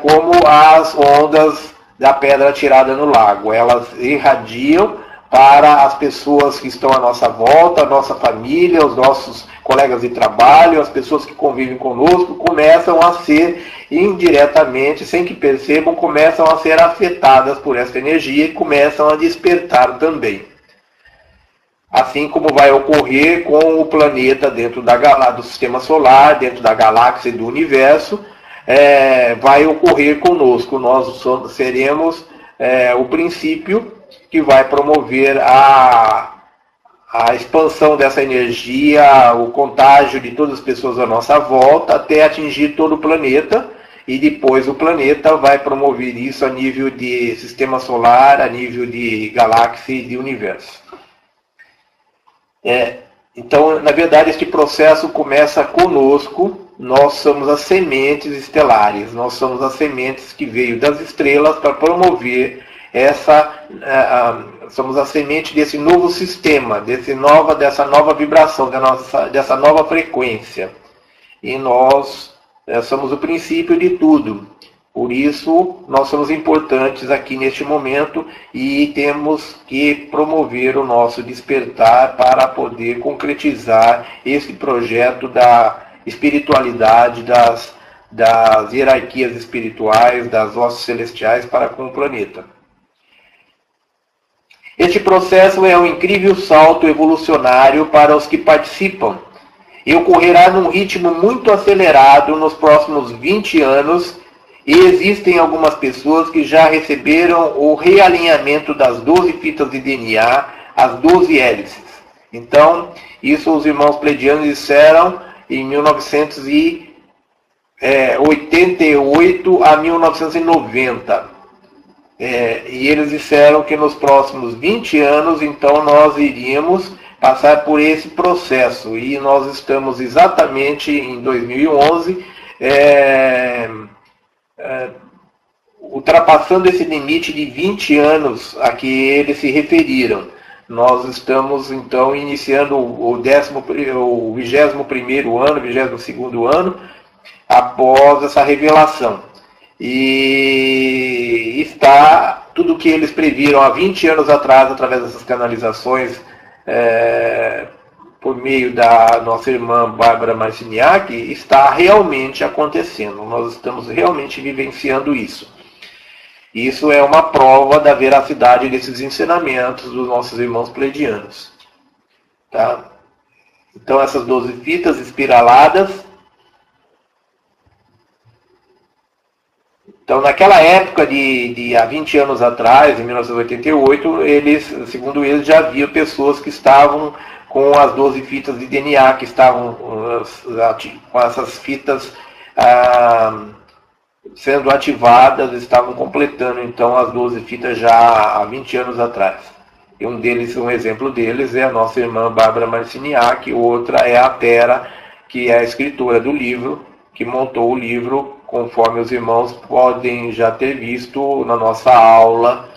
como as ondas da pedra atirada no lago. Elas irradiam para as pessoas que estão à nossa volta, a nossa família, os nossos colegas de trabalho, as pessoas que convivem conosco, começam a ser indiretamente, sem que percebam, começam a ser afetadas por essa energia e começam a despertar também. Assim como vai ocorrer com o planeta dentro do sistema solar, dentro da galáxia e do universo, vai ocorrer conosco. Nós seremos o princípio que vai promover a expansão dessa energia, o contágio de todas as pessoas à nossa volta, até atingir todo o planeta, e depois o planeta vai promover isso a nível de sistema solar, a nível de galáxia e de universo. Então, na verdade, este processo começa conosco. Nós somos as sementes estelares, nós somos as sementes que veio das estrelas para promover somos a semente desse novo sistema, dessa nova vibração, dessa nova frequência. E nós somos o princípio de tudo. Por isso, nós somos importantes aqui neste momento e temos que promover o nosso despertar para poder concretizar esse projeto da espiritualidade, das hierarquias espirituais, das hostes celestiais para com o planeta. Este processo é um incrível salto evolucionário para os que participam e ocorrerá num ritmo muito acelerado nos próximos 20 anos, e existem algumas pessoas que já receberam o realinhamento das 12 fitas de DNA, as 12 hélices. Então, isso os irmãos pleidianos disseram em 1988 a 1990. E eles disseram que nos próximos 20 anos, então, nós iríamos passar por esse processo. E nós estamos exatamente em 2011, ultrapassando esse limite de 20 anos a que eles se referiram. Nós estamos, então, iniciando o 21º ano, 22º ano, após essa revelação. E está tudo o que eles previram há 20 anos atrás, através dessas canalizações, por meio da nossa irmã Bárbara Marciniak, está realmente acontecendo. Nós estamos realmente vivenciando isso. Isso é uma prova da veracidade desses ensinamentos dos nossos irmãos pleidianos. Tá? Então, essas 12 fitas espiraladas. Então, naquela época há 20 anos atrás, em 1988, segundo eles, já havia pessoas que estavam com as 12 fitas de DNA, que estavam com essas fitas sendo ativadas, estavam completando, então, as 12 fitas já há 20 anos atrás. E um exemplo deles é a nossa irmã Bárbara Marciniak, outra é a Tera, que é a escritora do livro, que montou o livro, conforme os irmãos podem já ter visto na nossa aula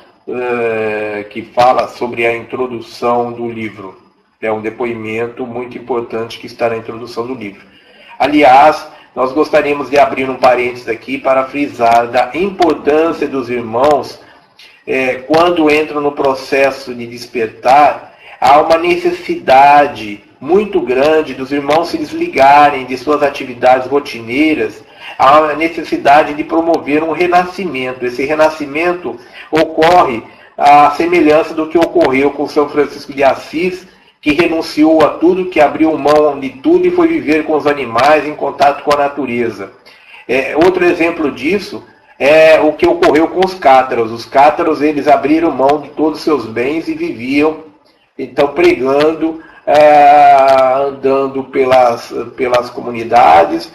que fala sobre a introdução do livro. É um depoimento muito importante que está na introdução do livro. Aliás, nós gostaríamos de abrir um parênteses aqui para frisar da importância dos irmãos, quando entram no processo de despertar, há uma necessidade muito grande dos irmãos se desligarem de suas atividades rotineiras, há uma necessidade de promover um renascimento. Esse renascimento ocorre à semelhança do que ocorreu com São Francisco de Assis, que renunciou a tudo, que abriu mão de tudo e foi viver com os animais em contato com a natureza. Outro exemplo disso é o que ocorreu com os cátaros. Os cátaros, eles abriram mão de todos os seus bens e viviam, então, pregando, andando pelas comunidades,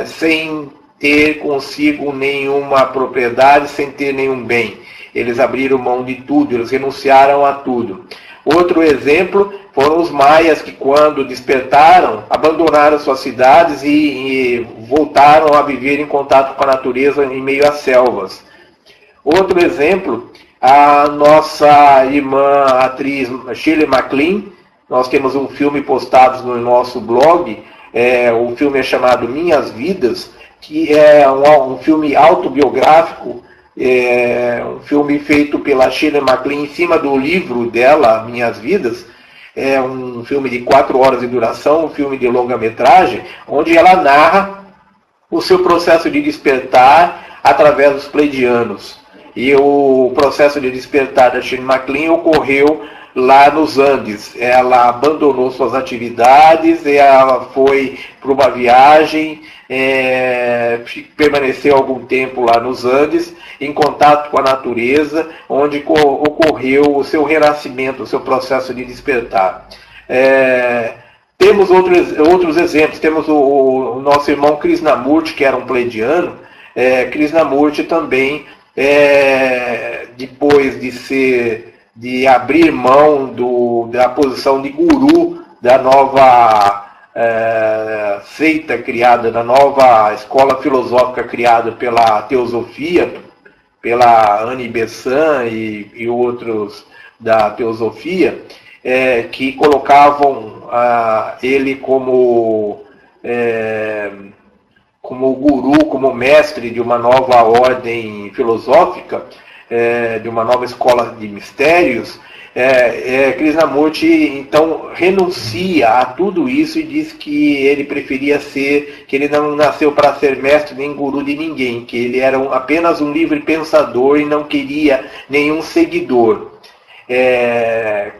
sem ter consigo nenhuma propriedade, sem ter nenhum bem. Eles abriram mão de tudo, eles renunciaram a tudo. Outro exemplo foram os maias, que quando despertaram, abandonaram suas cidades e voltaram a viver em contato com a natureza em meio às selvas. Outro exemplo, a nossa irmã atriz Shirley MacLaine. Nós temos um filme postado no nosso blog, o filme é chamado Minhas Vidas, que é um filme autobiográfico, um filme feito pela Shirley MacLaine em cima do livro dela, Minhas Vidas. É um filme de 4 horas de duração, um filme de longa-metragem, onde ela narra o seu processo de despertar através dos pleidianos. E o processo de despertar da Shirley MacLaine ocorreu lá nos Andes. Ela abandonou suas atividades, ela foi para uma viagem, permaneceu algum tempo lá nos Andes, em contato com a natureza, onde ocorreu o seu renascimento, o seu processo de despertar. Temos outros exemplos. Temos o nosso irmão Krishnamurti, que era um pleidiano. Krishnamurti também, depois de abrir mão da posição de guru da nova seita criada, da nova escola filosófica criada pela teosofia, pela Annie Besant e outros da teosofia, que colocavam ele como guru, como mestre de uma nova ordem filosófica, de uma nova escola de mistérios. Krishnamurti então renuncia a tudo isso e diz que ele preferia que ele não nasceu para ser mestre nem guru de ninguém, que ele era apenas um livre pensador e não queria nenhum seguidor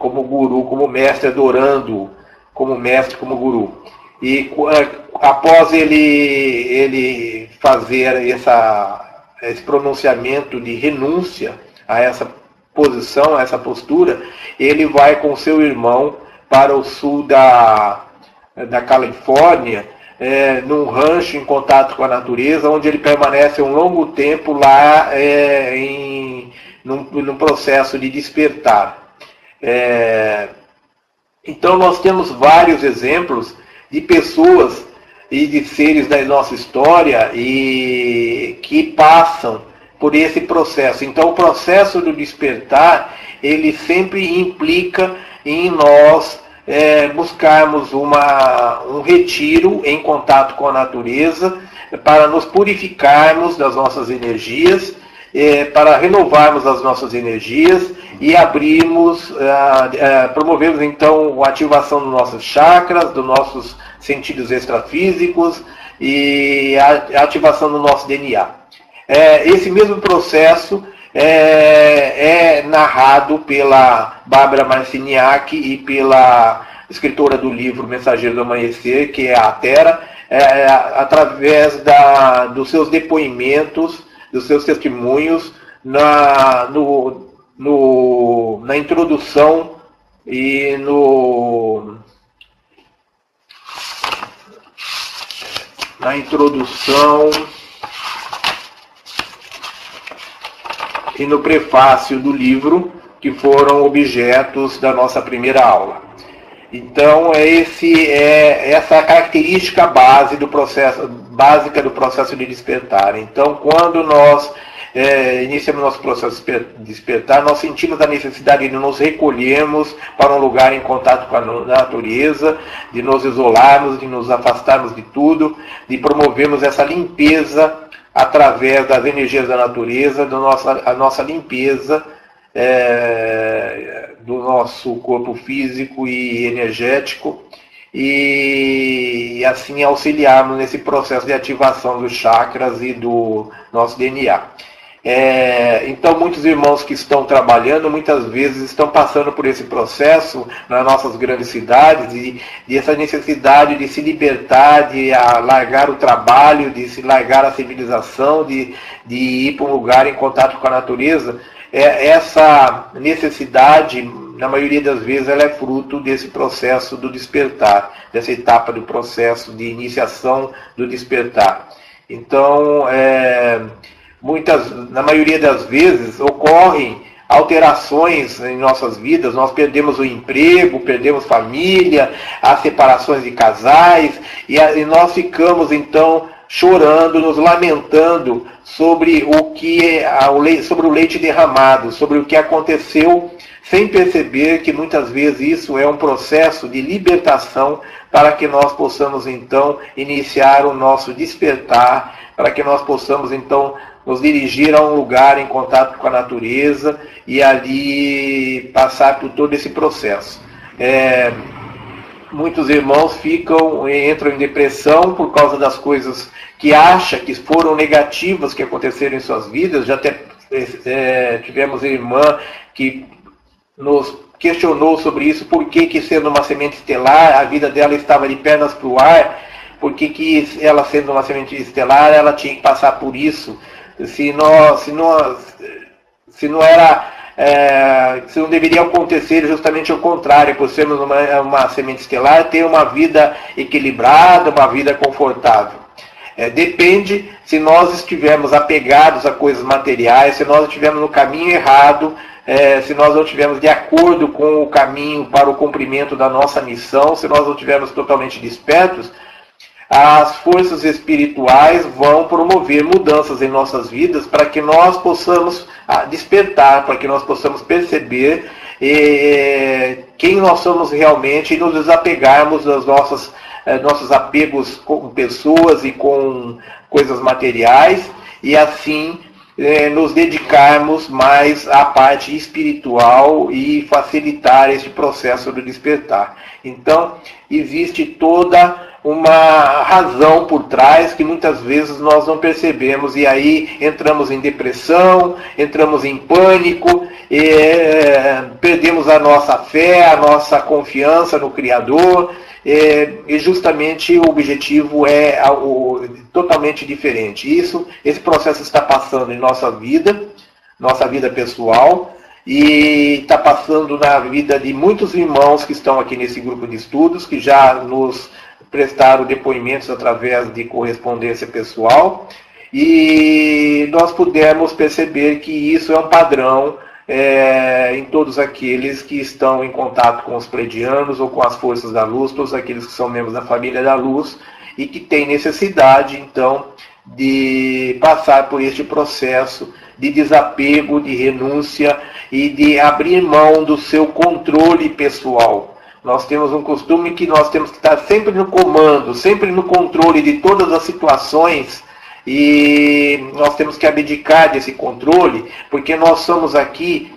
como guru, como mestre, adorando como mestre, como guru. E após ele fazer esse pronunciamento de renúncia a essa posição, a essa postura, ele vai com seu irmão para o sul da Califórnia, num rancho em contato com a natureza, onde ele permanece um longo tempo lá num processo de despertar. Então nós temos vários exemplos de pessoas e de seres da nossa história e que passam por esse processo. Então, o processo do despertar, ele sempre implica em nós buscarmos um retiro em contato com a natureza, para nos purificarmos das nossas energias, para renovarmos as nossas energias e promovermos então a ativação dos nossos chakras, dos nossos sentidos extrafísicos e a ativação do nosso DNA. Esse mesmo processo é narrado pela Bárbara Marciniak e pela escritora do livro Mensageiro do Amanhecer, que é a Tera, através dos seus depoimentos, dos seus testemunhos na introdução e no prefácio do livro, que foram objetos da nossa primeira aula. Então, essa característica básica do processo de despertar. Então, quando nós iniciamos nosso processo de despertar, nós sentimos a necessidade de nos recolhermos para um lugar em contato com a natureza, de nos isolarmos, de nos afastarmos de tudo, de promovermos essa limpeza através das energias da natureza, a nossa limpeza do nosso corpo físico e energético, e assim auxiliarmos nesse processo de ativação dos chakras e do nosso DNA. Então, muitos irmãos que estão trabalhando, muitas vezes estão passando por esse processo nas nossas grandes cidades, e essa necessidade de se libertar, de largar o trabalho, de se largar a civilização, de ir para um lugar em contato com a natureza. Essa necessidade, na maioria das vezes, ela é fruto desse processo do despertar, dessa etapa do processo de iniciação do despertar. Então, na maioria das vezes, ocorrem alterações em nossas vidas. Nós perdemos o emprego, perdemos família, há separações de casais, e nós ficamos, então, chorando, nos lamentando sobre sobre o leite derramado, sobre o que aconteceu, sem perceber que muitas vezes isso é um processo de libertação para que nós possamos então iniciar o nosso despertar, para que nós possamos então nos dirigir a um lugar em contato com a natureza e ali passar por todo esse processo. Muitos irmãos entram em depressão por causa das coisas que acham que foram negativas que aconteceram em suas vidas. Já até tivemos irmã que nos questionou sobre isso, por que sendo uma semente estelar, a vida dela estava de pernas para o ar, por que ela sendo uma semente estelar, ela tinha que passar por isso, se não deveria acontecer justamente o contrário, por sermos uma semente estelar, ter uma vida equilibrada, uma vida confortável. Depende se nós estivermos apegados a coisas materiais, se nós estivermos no caminho errado, se nós não estivermos de acordo com o caminho para o cumprimento da nossa missão, se nós não estivermos totalmente despertos, as forças espirituais vão promover mudanças em nossas vidas para que nós possamos despertar, para que nós possamos perceber quem nós somos realmente e nos desapegarmos das nossos apegos com pessoas e com coisas materiais, e assim nos dedicarmos mais à parte espiritual e facilitar esse processo do despertar. Então, existe toda uma razão por trás que muitas vezes nós não percebemos, e aí entramos em depressão, entramos em pânico, perdemos a nossa fé, a nossa confiança no Criador, e justamente o objetivo é algo totalmente diferente. Esse processo está passando em nossa vida pessoal, e está passando na vida de muitos irmãos que estão aqui nesse grupo de estudos, que já nos prestaram depoimentos através de correspondência pessoal, e nós pudemos perceber que isso é um padrão em todos aqueles que estão em contato com os pleidianos ou com as forças da luz, todos aqueles que são membros da família da luz e que têm necessidade, então, de passar por este processo de desapego, de renúncia e de abrir mão do seu controle pessoal. Nós temos um costume que nós temos que estar sempre no comando, sempre no controle de todas as situações, e nós temos que abdicar desse controle, porque nós somos aqui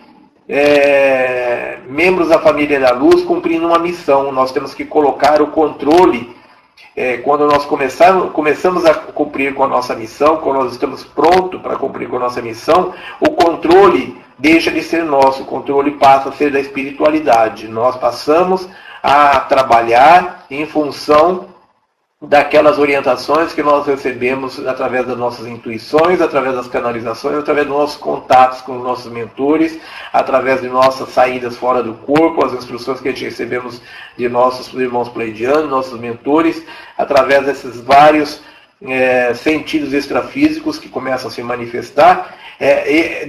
membros da família da luz cumprindo uma missão. Nós temos que colocar o controle, quando nós começamos a cumprir com a nossa missão, quando nós estamos prontos para cumprir com a nossa missão, o controle deixa de ser nosso, o controle passa a ser da espiritualidade. Nós passamos a trabalhar em função daquelas orientações que nós recebemos através das nossas intuições, através das canalizações, através dos nossos contatos com os nossos mentores, através de nossas saídas fora do corpo, as instruções que a gente recebemos de nossos irmãos pleidianos, nossos mentores, através desses vários sentidos extrafísicos que começam a se manifestar.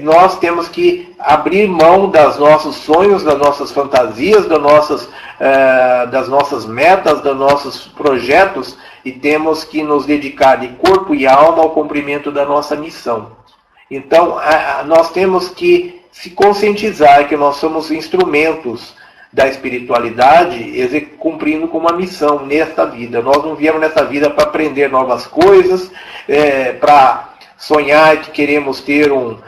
Nós temos que abrir mão dos nossos sonhos, das nossas fantasias, das nossas metas, dos nossos projetos, e temos que nos dedicar de corpo e alma ao cumprimento da nossa missão. Então, nós temos que se conscientizar que nós somos instrumentos da espiritualidade, cumprindo com uma missão nesta vida. Nós não viemos nessa vida para aprender novas coisas, para sonhar que queremos ter um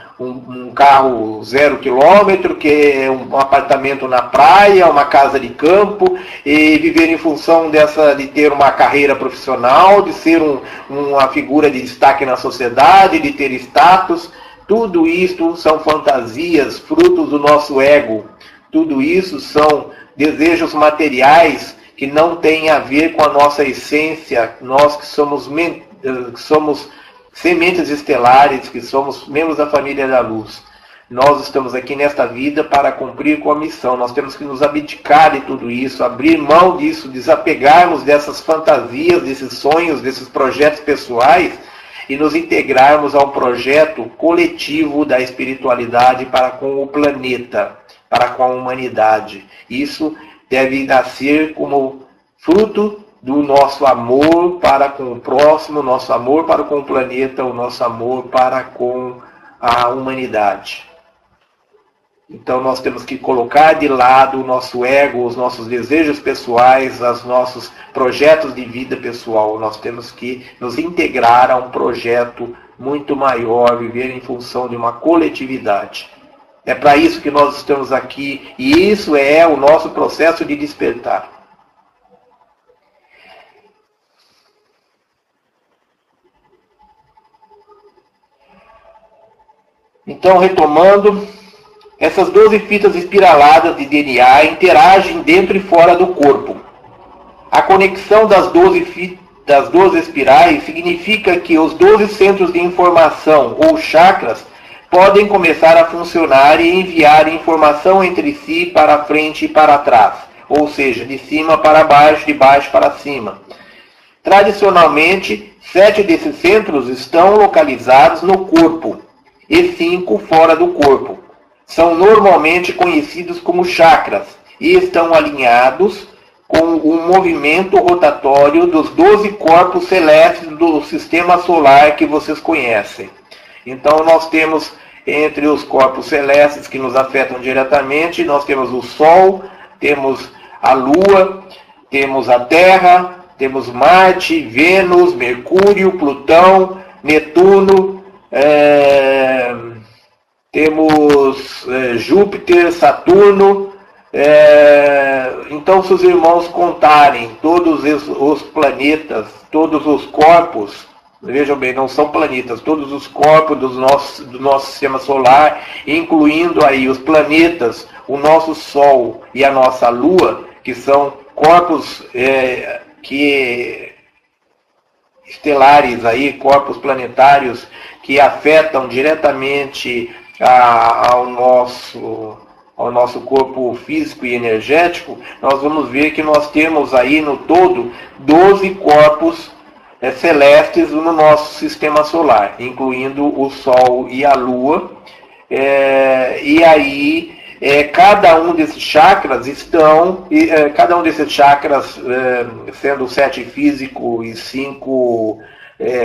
carro 0 quilômetro, que é um apartamento na praia, uma casa de campo, e viver em função de ter uma carreira profissional, de ser uma figura de destaque na sociedade, de ter status. Tudo isso são fantasias, frutos do nosso ego. Tudo isso são desejos materiais que não têm a ver com a nossa essência, nós que somos sementes estelares, que somos membros da família da luz. Nós estamos aqui nesta vida para cumprir com a missão. Nós temos que nos abdicar de tudo isso, abrir mão disso, desapegarmos dessas fantasias, desses sonhos, desses projetos pessoais e nos integrarmos a um projeto coletivo da espiritualidade para com o planeta, para com a humanidade. Isso deve nascer como fruto do nosso amor para com o próximo, nosso amor para com o planeta, o nosso amor para com a humanidade. Então nós temos que colocar de lado o nosso ego, os nossos desejos pessoais, os nossos projetos de vida pessoal. Nós temos que nos integrar a um projeto muito maior, viver em função de uma coletividade. É para isso que nós estamos aqui e isso é o nosso processo de despertar. Então, retomando, essas 12 fitas espiraladas de DNA interagem dentro e fora do corpo. A conexão das 12 espirais significa que os 12 centros de informação, ou chakras, podem começar a funcionar e enviar informação entre si para frente e para trás, ou seja, de cima para baixo, de baixo para cima. Tradicionalmente, 7 desses centros estão localizados no corpo e 5 fora do corpo. São normalmente conhecidos como chakras e estão alinhados com o movimento rotatório dos 12 corpos celestes do sistema solar que vocês conhecem. Então nós temos entre os corpos celestes que nos afetam diretamente, nós temos o Sol, temos a Lua, temos a Terra, temos Marte, Vênus, Mercúrio, Plutão, Netuno, temos Júpiter, Saturno. Então, se os irmãos contarem todos os planetas, todos os corpos, vejam bem, não são planetas, todos os corpos do nosso sistema solar, incluindo aí os planetas, o nosso Sol e a nossa Lua, que são corpos estelares aí, corpos planetários que afetam diretamente ao nosso corpo físico e energético, nós vamos ver que nós temos aí no todo 12 corpos celestes no nosso sistema solar, incluindo o Sol e a Lua. E aí cada um desses chakras sendo 7 físico e 5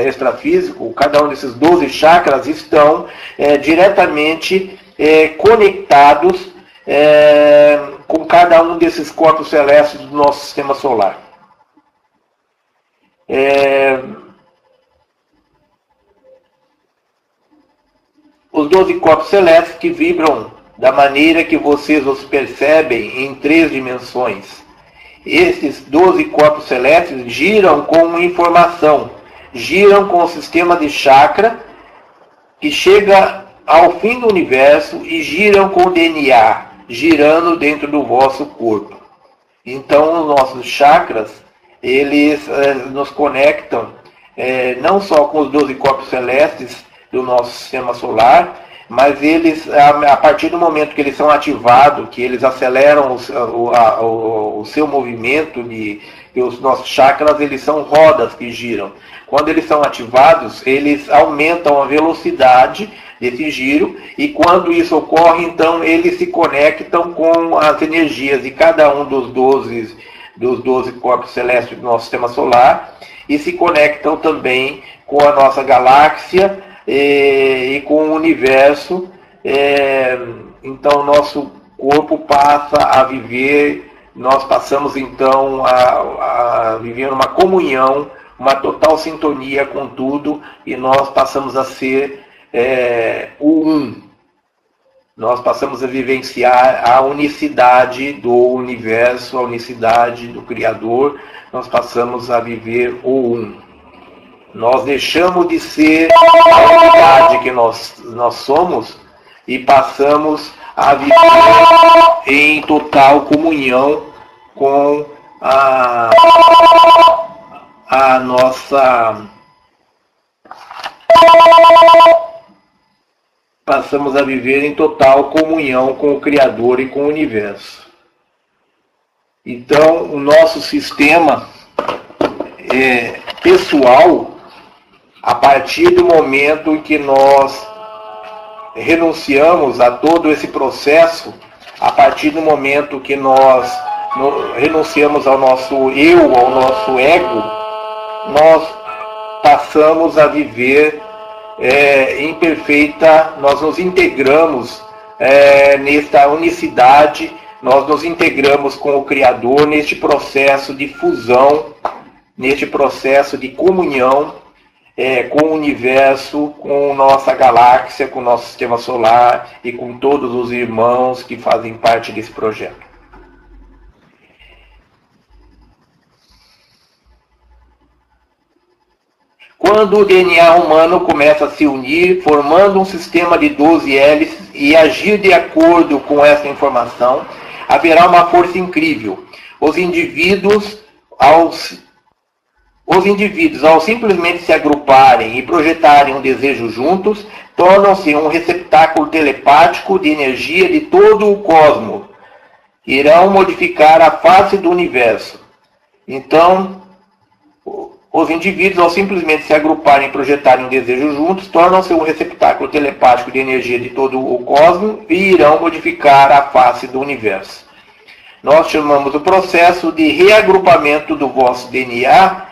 extrafísico, cada um desses 12 chakras estão diretamente conectados com cada um desses corpos celestes do nosso sistema solar. Os 12 corpos celestes que vibram da maneira que vocês os percebem em 3 dimensões. Esses 12 corpos celestes giram com informação, giram com o sistema de chakra que chega ao fim do universo e giram com o DNA, girando dentro do vosso corpo. Então, os nossos chakras, eles nos conectam não só com os 12 corpos celestes do nosso sistema solar, mas eles, a partir do momento que eles são ativados, que eles aceleram o seu movimento, os nossos chakras, eles são rodas que giram. Quando eles são ativados, eles aumentam a velocidade desse giro, e quando isso ocorre, então eles se conectam com as energias de cada um dos 12 corpos celestes do nosso sistema solar, e se conectam também com a nossa galáxia, e com o universo. Então nosso corpo passa a viver, nós passamos então a viver uma comunhão, uma total sintonia com tudo, e nós passamos a ser o um. Nós passamos a vivenciar a unicidade do universo, a unicidade do Criador, nós passamos a viver o um. Nós deixamos de ser a unidade que nós somos e passamos a viver em total comunhão com a nossa... Passamos a viver em total comunhão com o Criador e com o universo. Então, o nosso sistema pessoal, a partir do momento em que nós renunciamos a todo esse processo, a partir do momento que nós renunciamos ao nosso eu, ao nosso ego, nós passamos a viver em perfeita, nós nos integramos nesta unicidade, nós nos integramos com o Criador neste processo de fusão, neste processo de comunhão com o universo, com nossa galáxia, com o nosso sistema solar e com todos os irmãos que fazem parte desse projeto. Quando o DNA humano começa a se unir, formando um sistema de 12 hélices e agir de acordo com essa informação, haverá uma força incrível. Os indivíduos, ao simplesmente se agruparem e projetarem um desejo juntos, tornam-se um receptáculo telepático de energia de todo o cosmos. Irão modificar a face do universo. Então, os indivíduos, ao simplesmente se agruparem e projetarem um desejo juntos, tornam-se um receptáculo telepático de energia de todo o cosmos e irão modificar a face do universo. Nós chamamos o processo de reagrupamento do vosso DNA,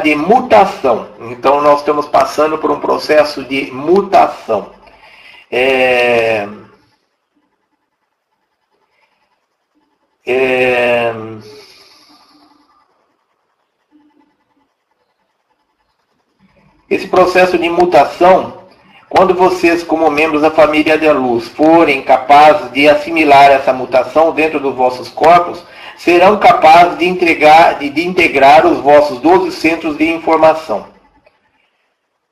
de mutação. Então, nós estamos passando por um processo de mutação. Esse processo de mutação, quando vocês, como membros da família da luz, forem capazes de assimilar essa mutação dentro dos vossos corpos, serão capazes de integrar os vossos 12 centros de informação.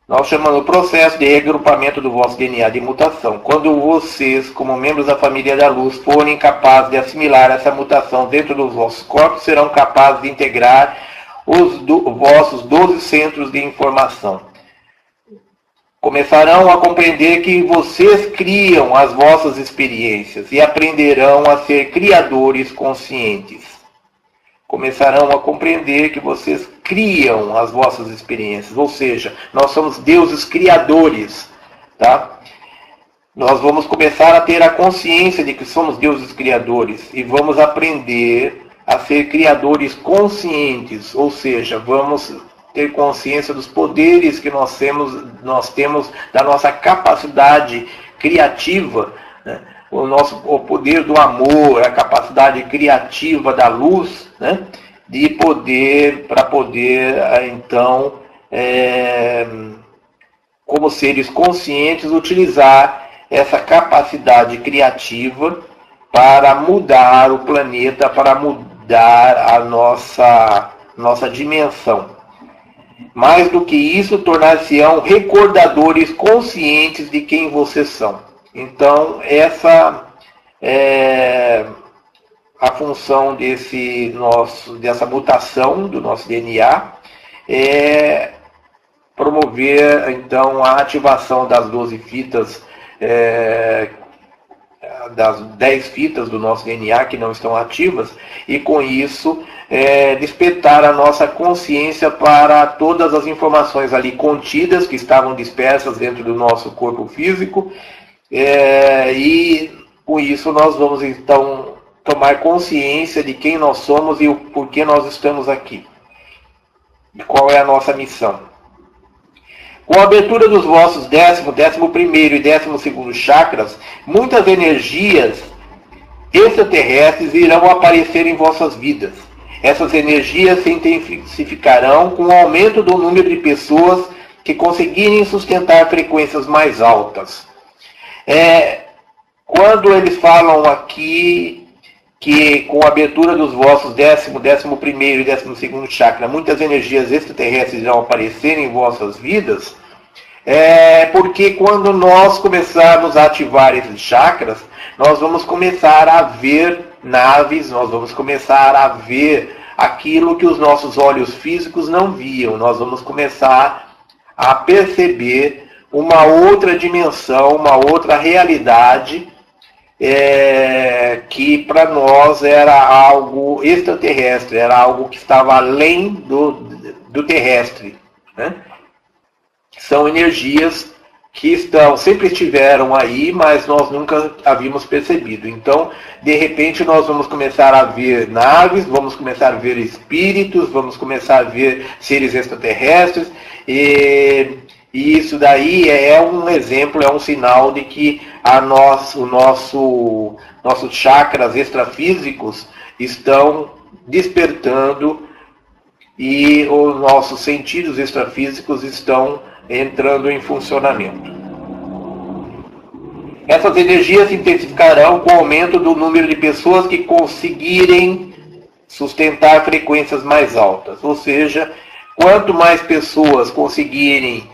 Nós chamamos o processo de reagrupamento do vosso DNA de mutação. Quando vocês, como membros da família da luz, forem capazes de assimilar essa mutação dentro dos vossos corpos, serão capazes de integrar os vossos 12 centros de informação. Começarão a compreender que vocês criam as vossas experiências e aprenderão a ser criadores conscientes. Começarão a compreender que vocês criam as vossas experiências, ou seja, nós somos deuses criadores, tá? Nós vamos começar a ter a consciência de que somos deuses criadores e vamos aprender a ser criadores conscientes, ou seja, vamos ter consciência dos poderes que nós temos da nossa capacidade criativa, né? O poder do amor, a capacidade criativa da luz, né? Para poder, então, como seres conscientes, utilizar essa capacidade criativa para mudar o planeta, para mudar a nossa dimensão. Mais do que isso, tornar-se-ão recordadores conscientes de quem vocês são. Então, essa é a função dessa mutação do nosso DNA, é promover, então, a ativação das 12 fitas, das 10 fitas do nosso DNA que não estão ativas, e com isso despertar a nossa consciência para todas as informações ali contidas, que estavam dispersas dentro do nosso corpo físico, e com isso nós vamos então tomar consciência de quem nós somos e o porquê nós estamos aqui. E qual é a nossa missão? Com a abertura dos vossos 11º e 12º chakras, muitas energias extraterrestres irão aparecer em vossas vidas. Essas energias se intensificarão com o aumento do número de pessoas que conseguirem sustentar frequências mais altas. Quando eles falam aqui que com a abertura dos vossos 11º e 12º chakra, muitas energias extraterrestres irão aparecer em vossas vidas, porque quando nós começarmos a ativar esses chakras, nós vamos começar a ver naves, nós vamos começar a ver aquilo que os nossos olhos físicos não viam, nós vamos começar a perceber uma outra dimensão, uma outra realidade, que para nós era algo extraterrestre, era algo que estava além do terrestre, né? São energias que sempre estiveram aí, mas nós nunca havíamos percebido. Então, de repente, nós vamos começar a ver naves, vamos começar a ver espíritos, vamos começar a ver seres extraterrestres, e isso daí é um exemplo, é um sinal de que os nossos chakras extrafísicos estão despertando e os nossos sentidos extrafísicos estão entrando em funcionamento. Essas energias se intensificarão com o aumento do número de pessoas que conseguirem sustentar frequências mais altas. Ou seja, quanto mais pessoas conseguirem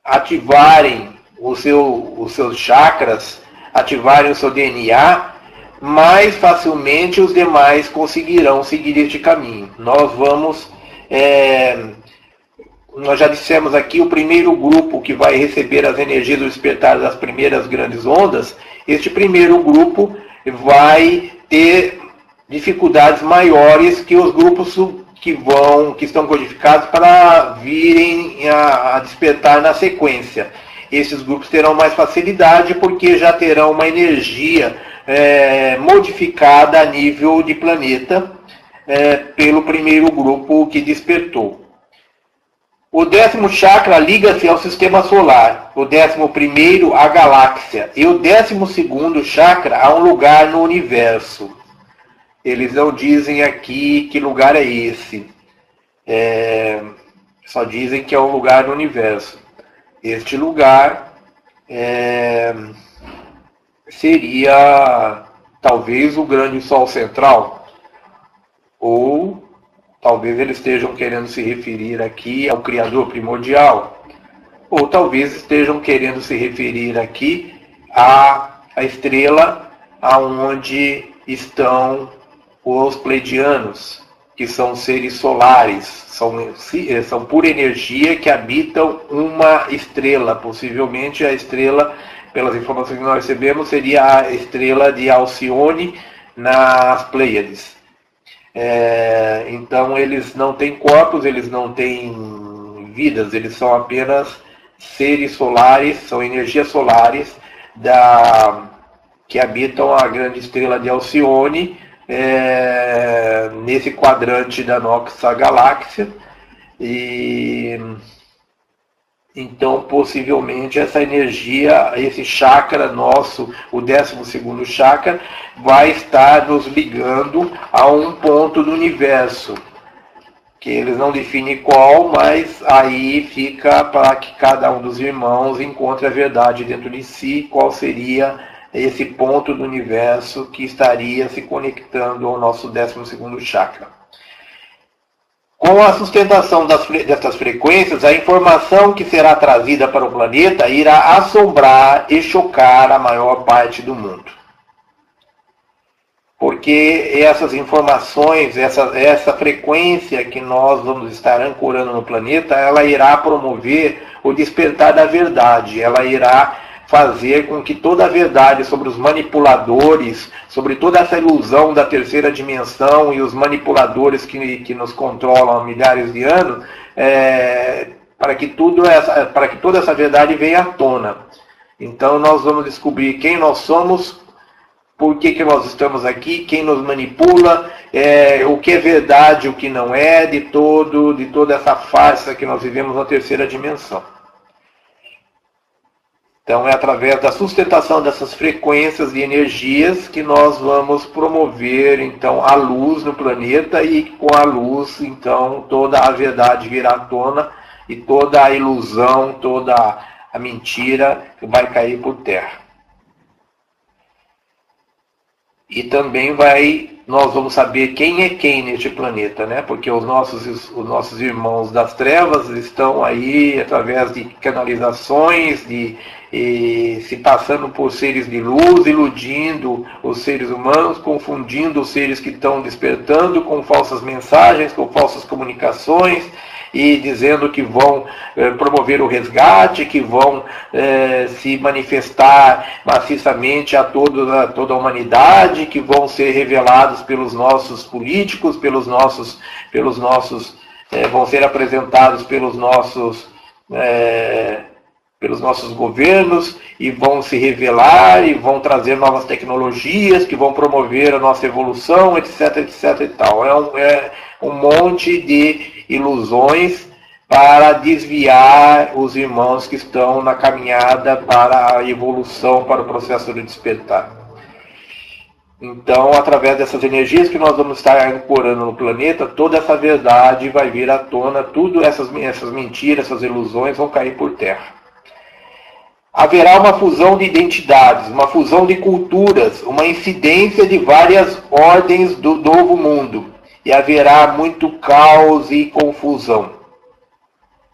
ativarem os seus chakras, ativarem o seu DNA, mais facilmente os demais conseguirão seguir este caminho. Nós já dissemos aqui, o primeiro grupo que vai receber as energias do despertar das primeiras grandes ondas, este primeiro grupo vai ter dificuldades maiores que os grupos que estão codificados para virem a despertar na sequência. Esses grupos terão mais facilidade porque já terão uma energia modificada a nível de planeta pelo primeiro grupo que despertou. O 10º chakra liga-se ao sistema solar, o 11º à galáxia e o 12º chakra a um lugar no universo. Eles não dizem aqui que lugar é esse, só dizem que é um lugar no universo. Este lugar seria talvez o grande Sol central, ou talvez eles estejam querendo se referir aqui ao Criador primordial, ou talvez estejam querendo se referir aqui à estrela aonde estão os pleiadianos, que são seres solares, são pura energia que habitam uma estrela. Possivelmente a estrela, pelas informações que nós recebemos, seria a estrela de Alcione nas Pleiades. Então eles não têm corpos, eles não têm vidas, eles são apenas seres solares, são energias solares que habitam a grande estrela de Alcione, nesse quadrante da nossa galáxia. E então possivelmente essa energia, esse chakra nosso, o 12º chakra, vai estar nos ligando a um ponto do universo, que eles não definem qual, mas aí fica para que cada um dos irmãos encontre a verdade dentro de si, qual seria esse ponto do universo que estaria se conectando ao nosso 12º chakra. Com a sustentação dessas frequências, a informação que será trazida para o planeta irá assombrar e chocar a maior parte do mundo. Porque essas informações, essa frequência que nós vamos estar ancorando no planeta, ela irá promover o despertar da verdade, ela irá fazer com que toda a verdade sobre os manipuladores, sobre toda essa ilusão da terceira dimensão e os manipuladores que nos controlam há milhares de anos, para que toda essa verdade venha à tona. Então nós vamos descobrir quem nós somos, por que nós estamos aqui, quem nos manipula, o que é verdade, o que não é, de toda essa farsa que nós vivemos na terceira dimensão. Então é através da sustentação dessas frequências e energias que nós vamos promover então a luz no planeta, e com a luz então toda a verdade virá à tona e toda a ilusão, toda a mentira vai cair por terra. E também nós vamos saber quem é quem neste planeta, né? Porque os nossos irmãos das trevas estão aí através de canalizações, se passando por seres de luz, iludindo os seres humanos, confundindo os seres que estão despertando com falsas mensagens, com falsas comunicações, e dizendo que vão promover o resgate, que vão se manifestar maciçamente a toda a humanidade, que vão ser revelados pelos nossos políticos, vão ser apresentados pelos nossos governos, e vão se revelar e vão trazer novas tecnologias que vão promover a nossa evolução, etc, etc e tal. É um monte de ilusões para desviar os irmãos que estão na caminhada para a evolução, para o processo de despertar. Então, através dessas energias que nós vamos estar ancorando no planeta, toda essa verdade vai vir à tona, tudo essas mentiras, essas ilusões vão cair por terra. Haverá uma fusão de identidades, uma fusão de culturas, uma incidência de várias ordens do novo mundo. E haverá muito caos e confusão.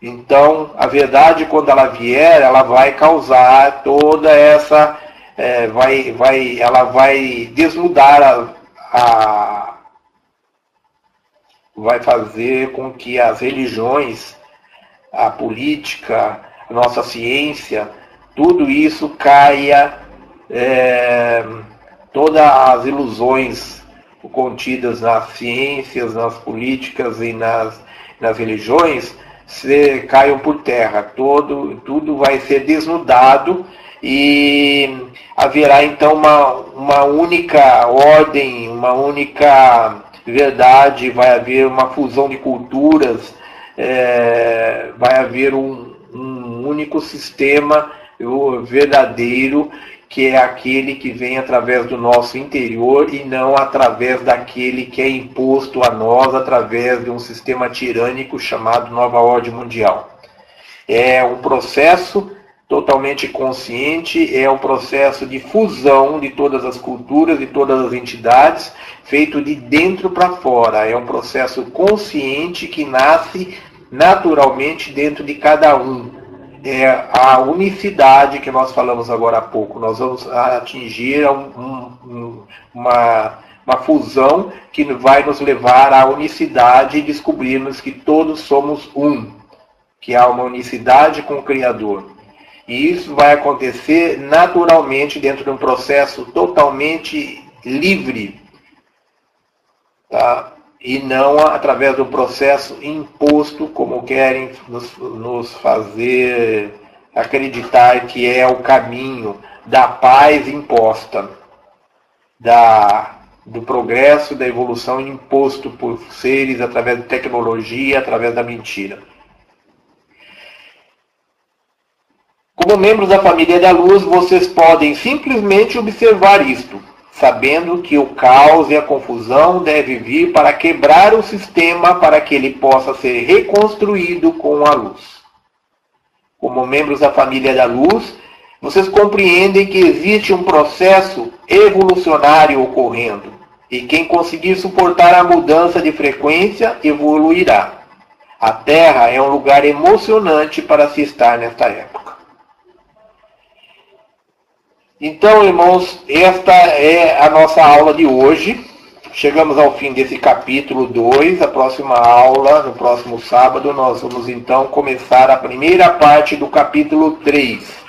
Então, a verdade, quando ela vier, ela vai causar toda essa... ela vai desnudar vai fazer com que as religiões, a política, a nossa ciência, tudo isso caia, todas as ilusões contidas nas ciências, nas políticas e nas religiões caiam por terra. Tudo vai ser desnudado e haverá então uma única ordem, uma única verdade, vai haver uma fusão de culturas, vai haver um único sistema verdadeiro, que é aquele que vem através do nosso interior e não através daquele que é imposto a nós através de um sistema tirânico chamado Nova Ordem Mundial. É um processo totalmente consciente, é um processo de fusão de todas as culturas, de todas as entidades, feito de dentro para fora. É um processo consciente que nasce naturalmente dentro de cada um. É a unicidade que nós falamos agora há pouco. Nós vamos atingir uma fusão que vai nos levar à unicidade e descobrirmos que todos somos um, que há uma unicidade com o Criador. E isso vai acontecer naturalmente dentro de um processo totalmente livre, tá? E não através do processo imposto, como querem nos fazer acreditar que é o caminho da paz imposta, do progresso, da evolução imposto por seres através de tecnologia, através da mentira. Como membros da família da luz, vocês podem simplesmente observar isto, sabendo que o caos e a confusão devem vir para quebrar o sistema para que ele possa ser reconstruído com a luz. Como membros da família da luz, vocês compreendem que existe um processo evolucionário ocorrendo, e quem conseguir suportar a mudança de frequência evoluirá. A Terra é um lugar emocionante para se estar nesta época. Então, irmãos, esta é a nossa aula de hoje. Chegamos ao fim desse capítulo 2. A próxima aula, no próximo sábado, nós vamos então começar a primeira parte do capítulo 3.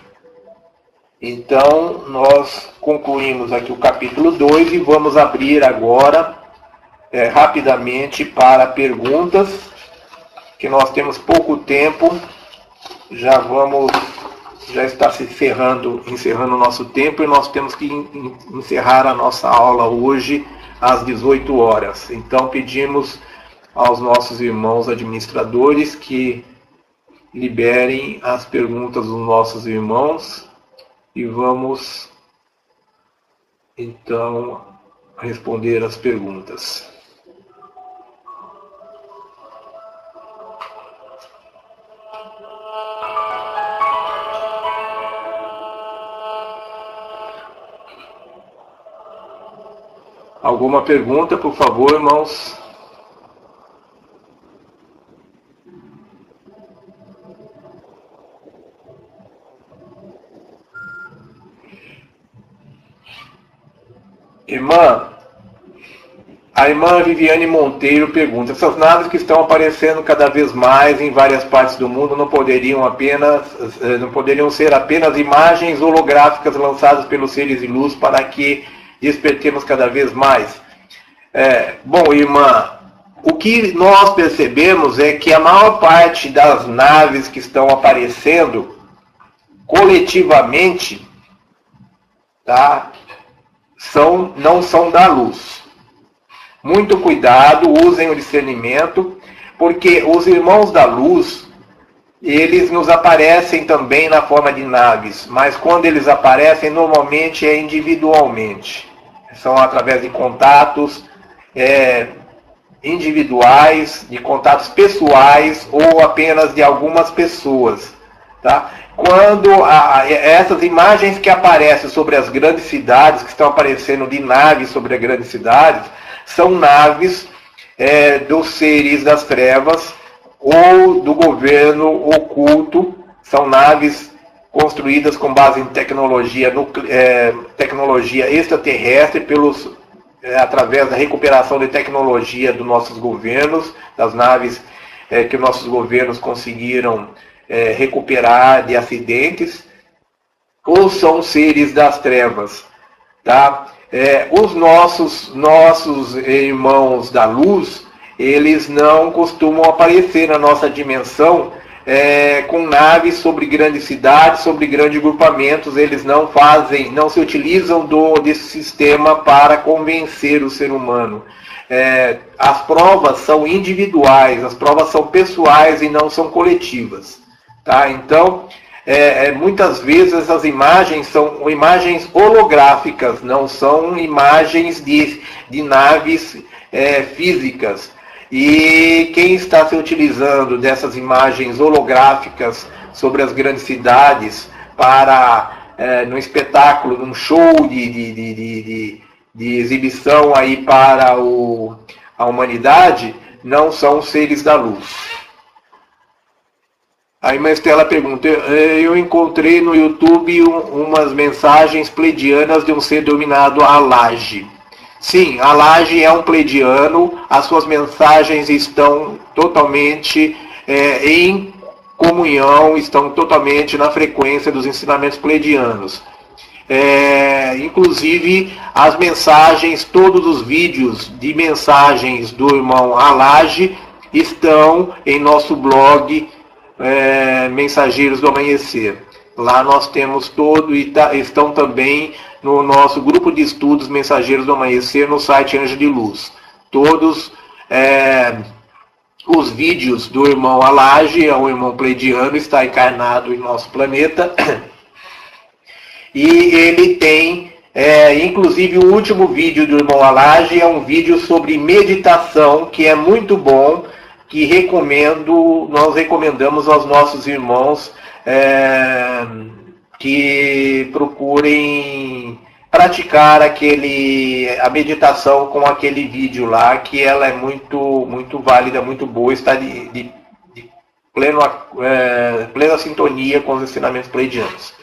Então, nós concluímos aqui o capítulo 2 e vamos abrir agora, rapidamente, para perguntas, que nós temos pouco tempo. Já vamos já está se encerrando o nosso tempo e nós temos que encerrar a nossa aula hoje às 18 horas. Então pedimos aos nossos irmãos administradores que liberem as perguntas dos nossos irmãos e vamos então responder as perguntas. Alguma pergunta, por favor, irmãos? A irmã Viviane Monteiro pergunta: essas naves que estão aparecendo cada vez mais em várias partes do mundo não poderiam ser apenas imagens holográficas lançadas pelos seres de luz para que despertemos cada vez mais? Bom, irmã, o que nós percebemos é que a maior parte das naves que estão aparecendo coletivamente, tá, não são da luz. Muito cuidado, usem o discernimento, porque os irmãos da luz, eles nos aparecem também na forma de naves, mas quando eles aparecem, normalmente é individualmente. São através de contatos individuais, de contatos pessoais ou apenas de algumas pessoas. Tá? Quando essas imagens que aparecem sobre as grandes cidades, que estão aparecendo de naves sobre as grandes cidades, são naves dos seres das trevas ou do governo oculto, são naves construídas com base em tecnologia extraterrestre, através da recuperação de tecnologia dos nossos governos, das naves que nossos governos conseguiram recuperar de acidentes, ou são seres das trevas. Tá? Os nossos irmãos da luz, eles não costumam aparecer na nossa dimensão com naves sobre grandes cidades, sobre grandes grupamentos. Eles não se utilizam desse sistema para convencer o ser humano. As provas são individuais, as provas são pessoais e não são coletivas. Tá? Então, muitas vezes essas imagens são imagens holográficas, não são imagens de naves físicas. E quem está se utilizando dessas imagens holográficas sobre as grandes cidades para, num espetáculo, num show de exibição aí para a humanidade, não são seres da luz. A irmã Estela pergunta: eu encontrei no YouTube umas mensagens pleidianas de um ser denominado Alage. Sim, Alage é um pleidiano, as suas mensagens estão totalmente em comunhão, estão totalmente na frequência dos ensinamentos pleidianos. Inclusive, as mensagens, todos os vídeos de mensagens do irmão Alage estão em nosso blog Mensageiros do Amanhecer. Lá nós temos estão também no nosso grupo de estudos Mensageiros do Amanhecer no site Anjo de Luz. Todos os vídeos do irmão Alage, o irmão pleidiano, está encarnado em nosso planeta. E ele tem, inclusive o último vídeo do irmão Alage é um vídeo sobre meditação, que é muito bom, que nós recomendamos aos nossos irmãos que procurem praticar a meditação com aquele vídeo lá, que ela é muito, muito válida, muito boa, está de plena sintonia com os ensinamentos pleidianos.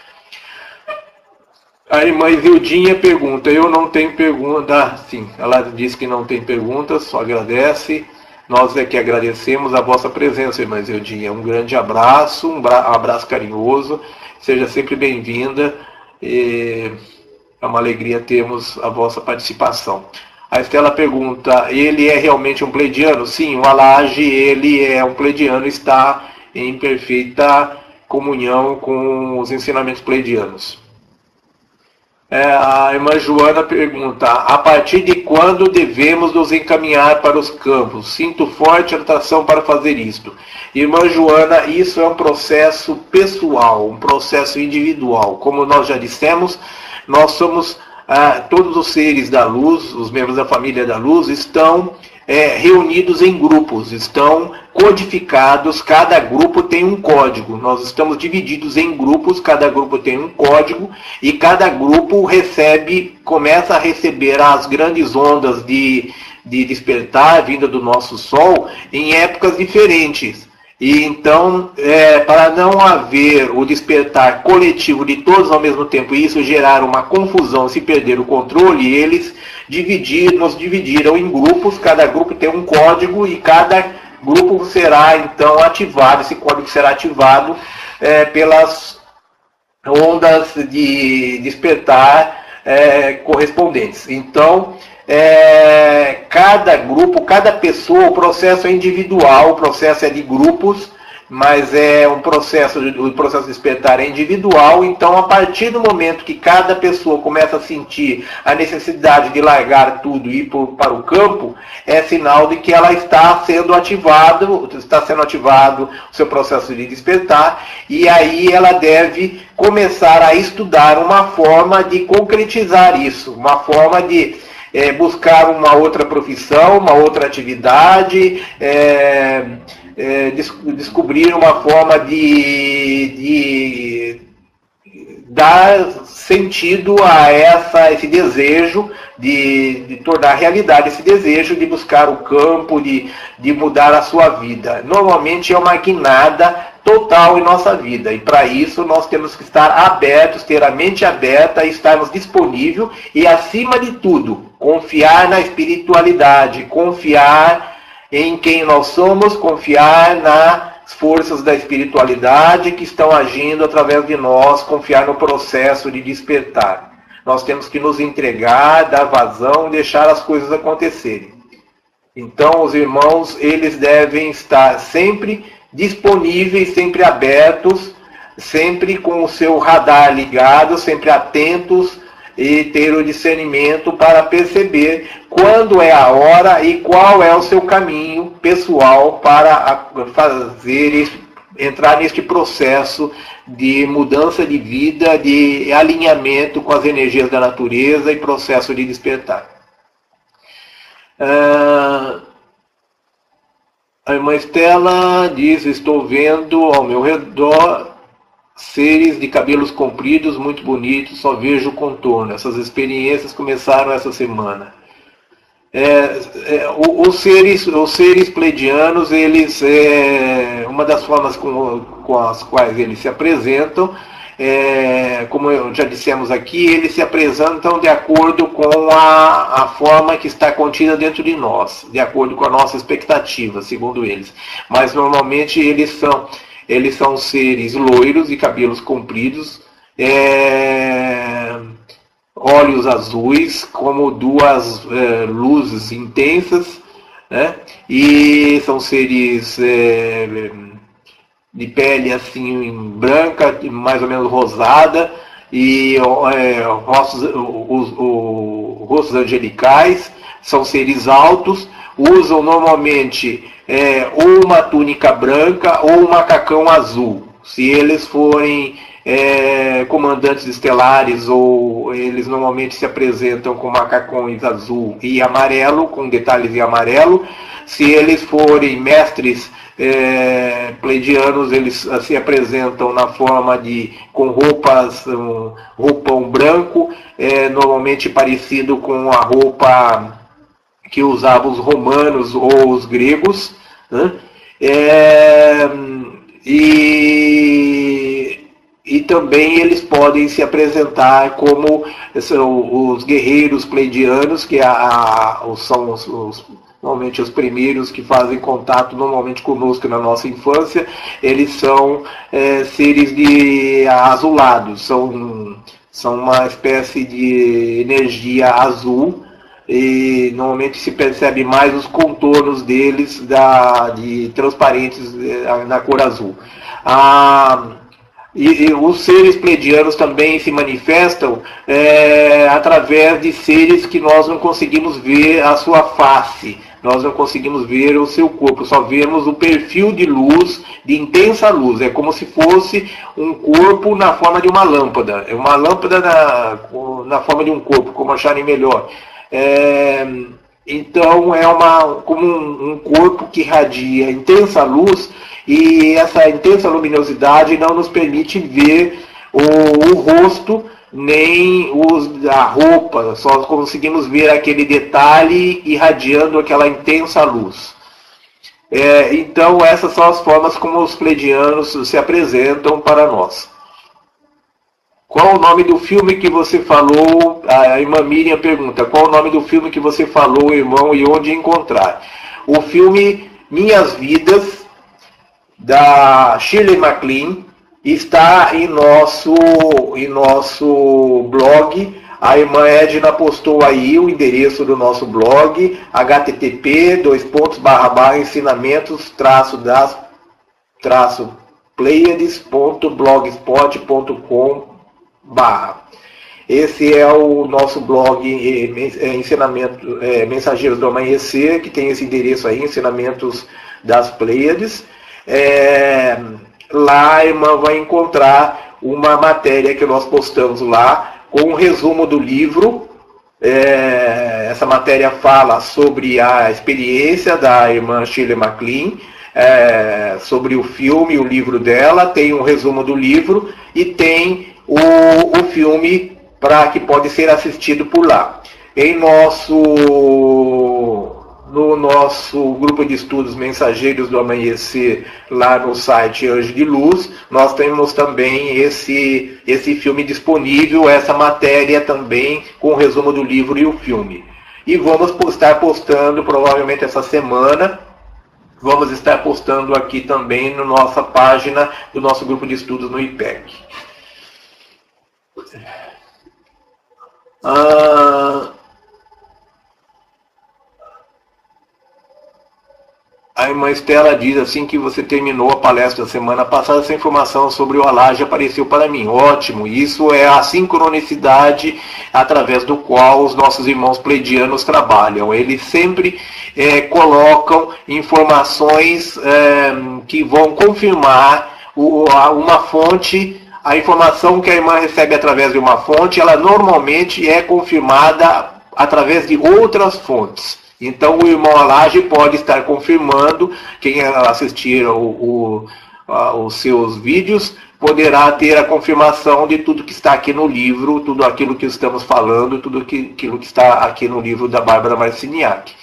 A irmã Isildinha pergunta: eu não tenho pergunta. Sim, ela disse que não tem perguntas, só agradece. Nós é que agradecemos a vossa presença, irmã Isildinha. Um grande abraço, um abraço carinhoso. Seja sempre bem-vinda. É uma alegria termos a vossa participação. A Estela pergunta: ele é realmente um pleidiano? Sim, o Alage, ele é um pleidiano, está em perfeita comunhão com os ensinamentos pleidianos. A irmã Joana pergunta: a partir de quando devemos nos encaminhar para os campos? Sinto forte atração para fazer isto. Irmã Joana, isso é um processo pessoal, um processo individual. Como nós já dissemos, nós somos, todos os seres da luz, os membros da família da luz, estão reunidos em grupos, estão codificados, cada grupo tem um código. Nós estamos divididos em grupos, cada grupo tem um código, e cada grupo começa a receber as grandes ondas de despertar vinda do nosso Sol em épocas diferentes. E então, para não haver o despertar coletivo de todos ao mesmo tempo, e isso gerar uma confusão, se perder o controle, eles nos dividiram em grupos, cada grupo tem um código e cada grupo será então ativado, esse código será ativado pelas ondas de despertar correspondentes. Então, cada grupo, cada pessoa, o processo é individual, o processo é de grupos, mas o processo de despertar é individual. Então, a partir do momento que cada pessoa começa a sentir a necessidade de largar tudo e ir para o campo, é sinal de que ela está sendo ativado o seu processo de despertar, e aí ela deve começar a estudar uma forma de concretizar isso, uma forma de buscar uma outra profissão, uma outra atividade, descobrir uma forma de dar sentido a esse desejo, de tornar realidade esse desejo de buscar o campo, de mudar a sua vida. Normalmente é uma guinada total em nossa vida, e para isso nós temos que estar abertos, ter a mente aberta, estarmos disponíveis e, acima de tudo, confiar na espiritualidade, confiar em quem nós somos, confiar nas forças da espiritualidade que estão agindo através de nós, confiar no processo de despertar. Nós temos que nos entregar, dar vazão, deixar as coisas acontecerem. Então, os irmãos, eles devem estar sempre disponíveis, sempre abertos, sempre com o seu radar ligado, sempre atentos, e ter o discernimento para perceber quando é a hora e qual é o seu caminho pessoal para entrar neste processo de mudança de vida, de alinhamento com as energias da natureza e processo de despertar. A irmã Estela diz: estou vendo ao meu redor seres de cabelos compridos, muito bonitos, só vejo o contorno. Essas experiências começaram essa semana. Os seres pleidianos, eles, uma das formas com as quais eles se apresentam, como já dissemos aqui, eles se apresentam de acordo com a forma que está contida dentro de nós, de acordo com a nossa expectativa, segundo eles. Mas normalmente eles são seres loiros e cabelos compridos, olhos azuis, como duas luzes intensas, né? E são seres de pele assim branca, mais ou menos rosada, e rostos angelicais. São seres altos, usam normalmente ou uma túnica branca ou um macacão azul. Se eles forem comandantes estelares, ou eles normalmente se apresentam com macacões azul e amarelo, com detalhes em amarelo. Se eles forem mestres pleidianos, eles se apresentam na forma com roupão branco, normalmente parecido com a roupa que usavam os romanos ou os gregos, né? E também eles podem se apresentar como os guerreiros pleidianos, que são normalmente os primeiros que fazem contato normalmente conosco na nossa infância. Eles são seres azulados, são uma espécie de energia azul, e normalmente se percebe mais os contornos deles de transparentes na cor azul. E os seres pleidianos também se manifestam através de seres que nós não conseguimos ver a sua face, nós não conseguimos ver o seu corpo, só vemos o perfil de luz, de intensa luz. É como se fosse um corpo na forma de uma lâmpada, é uma lâmpada na forma de um corpo, como acharem melhor. Então é como um corpo que irradia intensa luz, e essa intensa luminosidade não nos permite ver o rosto nem a roupa, só conseguimos ver aquele detalhe irradiando aquela intensa luz. Então essas são as formas como os pleidianos se apresentam para nós. Qual o nome do filme que você falou? A irmã Miriam pergunta, qual o nome do filme que você falou, irmão, e onde encontrar? O filme Minhas Vidas, da Shirley MacLaine, está em nosso blog. A irmã Edna postou aí o endereço do nosso blog, http://ensinamentos-pleiades.blogspot.com/. Esse é o nosso blog Mensageiros do Amanhecer, que tem esse endereço aí, Ensinamentos das Pleiades. Lá a irmã vai encontrar uma matéria que nós postamos lá com um resumo do livro. Essa matéria fala sobre a experiência da irmã Shirley MacLaine, sobre o filme, o livro dela, tem um resumo do livro e tem o filme que pode ser assistido por lá. No nosso grupo de estudos Mensageiros do Amanhecer, lá no site Anjo de Luz, nós temos também esse filme disponível, essa matéria também com o resumo do livro e o filme. E vamos estar postando, provavelmente essa semana, vamos estar postando aqui também na nossa página do nosso grupo de estudos no IPEC. A irmã Estela diz assim que você terminou a palestra semana passada, essa informação sobre o Alage apareceu para mim. Ótimo, isso é a sincronicidade através do qual os nossos irmãos pleidianos trabalham. Eles sempre colocam informações que vão confirmar uma fonte. A informação que a irmã recebe através de uma fonte, ela normalmente é confirmada através de outras fontes. Então o irmão Alage pode estar confirmando, quem assistir os seus vídeos poderá ter a confirmação de tudo que está aqui no livro, tudo aquilo que estamos falando, tudo aquilo que está aqui no livro da Bárbara Marciniak.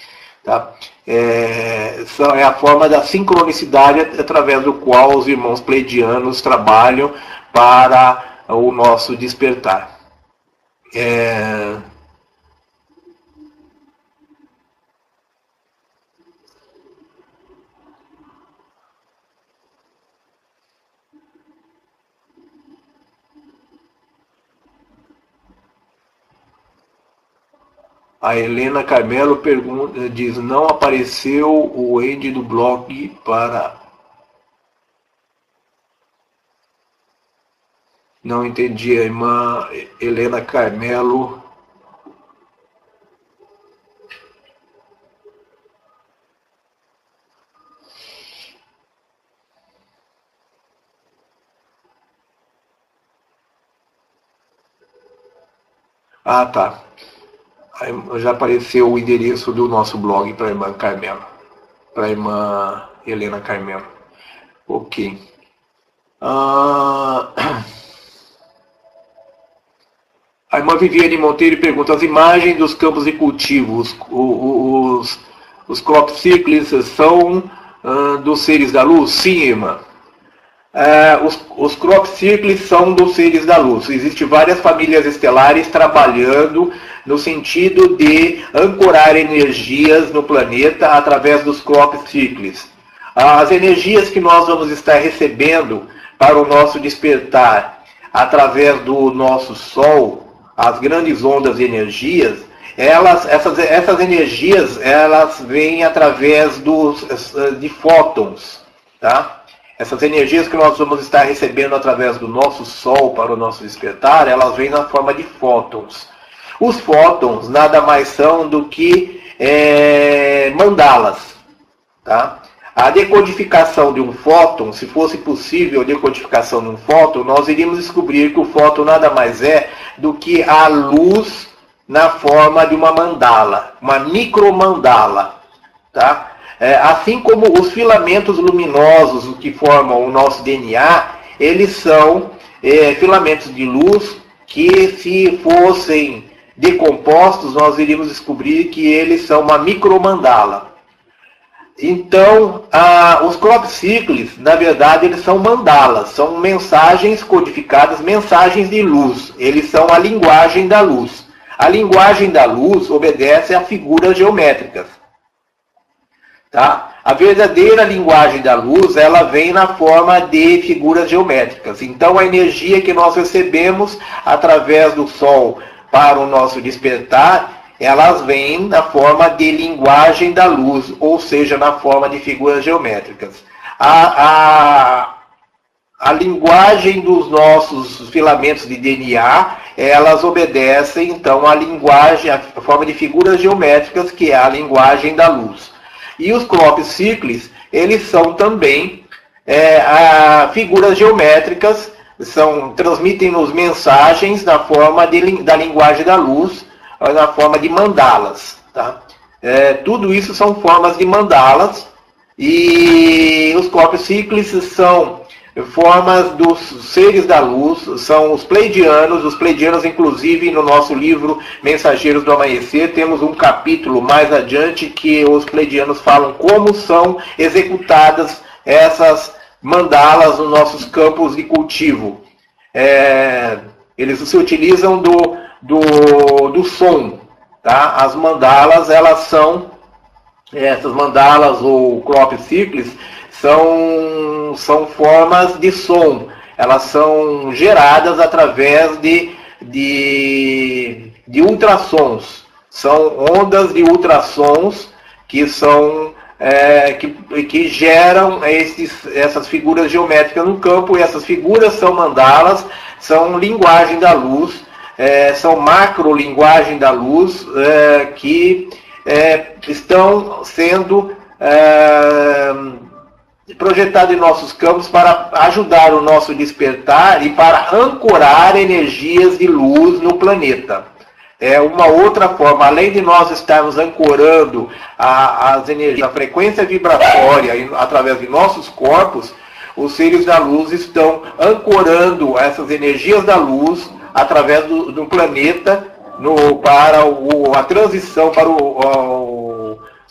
Tá? É a forma da sincronicidade através do qual os irmãos pleidianos trabalham para o nosso despertar. A Helena Carmelo diz, não apareceu o Andy do blog para... Não entendi, a irmã Helena Carmelo. Ah, tá. Já apareceu o endereço do nosso blog para a irmã Carmelo. Para a irmã Helena Carmelo. Ok. A irmã Viviane Monteiro pergunta, as imagens dos campos de cultivo, os crop circles são dos seres da luz? Sim, irmã. Os crop circles são dos seres da luz. Existem várias famílias estelares trabalhando no sentido de ancorar energias no planeta através dos crop circles. As energias que nós vamos estar recebendo para o nosso despertar através do nosso Sol, as grandes ondas de energias, essas energias elas vêm através de fótons, tá? essas energias que nós vamos estar recebendo através do nosso Sol para o nosso despertar, elas vêm na forma de fótons. Os fótons nada mais são do que mandalas. Tá? A decodificação de um fóton, se fosse possível a decodificação de um fóton, nós iríamos descobrir que o fóton nada mais é do que a luz na forma de uma mandala, uma micromandala. Tá? Assim como os filamentos luminosos que formam o nosso DNA, eles são filamentos de luz que, se fossem decompostos, nós iríamos descobrir que eles são uma micromandala. Então, os crop cycles, na verdade, eles são mandalas, são mensagens codificadas, mensagens de luz. Eles são a linguagem da luz. A linguagem da luz obedece a figuras geométricas. Tá? A verdadeira linguagem da luz, ela vem na forma de figuras geométricas. Então, a energia que nós recebemos através do Sol para o nosso despertar, elas vêm na forma de linguagem da luz, ou seja, na forma de figuras geométricas. A linguagem dos nossos filamentos de DNA, elas obedecem, então, à linguagem, à forma de figuras geométricas, que é a linguagem da luz. E os crop cycles, eles são também figuras geométricas, transmitem-nos mensagens na forma da linguagem da luz, na forma de mandalas. Tá? Tudo isso são formas de mandalas, e os crop cycles são formas dos seres da luz, são os pleidianos. Os pleidianos, inclusive, no nosso livro Mensageiros do Amanhecer, temos um capítulo mais adiante que os pleidianos falam como são executadas essas mandalas nos nossos campos de cultivo. Eles se utilizam do som. Tá? As mandalas, essas mandalas ou crop cycles, são formas de som. Elas são geradas através de ultrassons. São ondas de ultrassons que geram essas figuras geométricas no campo, e essas figuras são mandalas, são linguagem da luz, são macrolinguagem da luz, que estão sendo projetados em nossos campos para ajudar o nosso despertar e para ancorar energias de luz no planeta. Uma outra forma, além de nós estarmos ancorando as energias, a frequência vibratória através de nossos corpos, os seres da luz estão ancorando essas energias da luz através do planeta para a transição para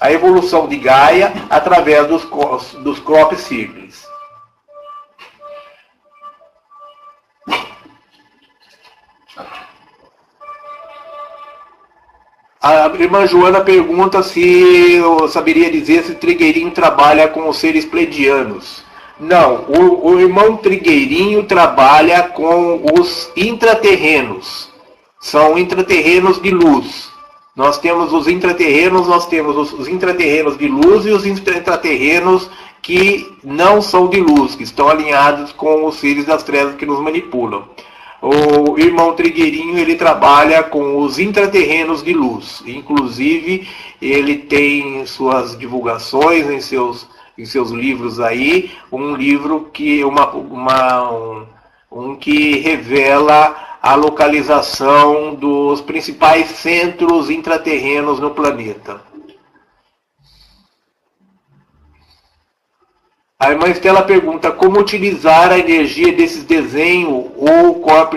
a evolução de Gaia através dos crop cycles. A irmã Joana pergunta se eu saberia dizer se Trigueirinho trabalha com os seres pleidianos. Não, o irmão Trigueirinho trabalha com os intraterrenos. São intraterrenos de luz. Nós temos os intraterrenos, os intraterrenos de luz e os intraterrenos que não são de luz, que estão alinhados com os seres das trevas que nos manipulam. O irmão Trigueirinho, ele trabalha com os intraterrenos de luz. Inclusive, ele tem suas divulgações em seus livros aí, um livro que que revela a localização dos principais centros intraterrenos no planeta. A irmã Estela pergunta como utilizar a energia desses desenhos ou corp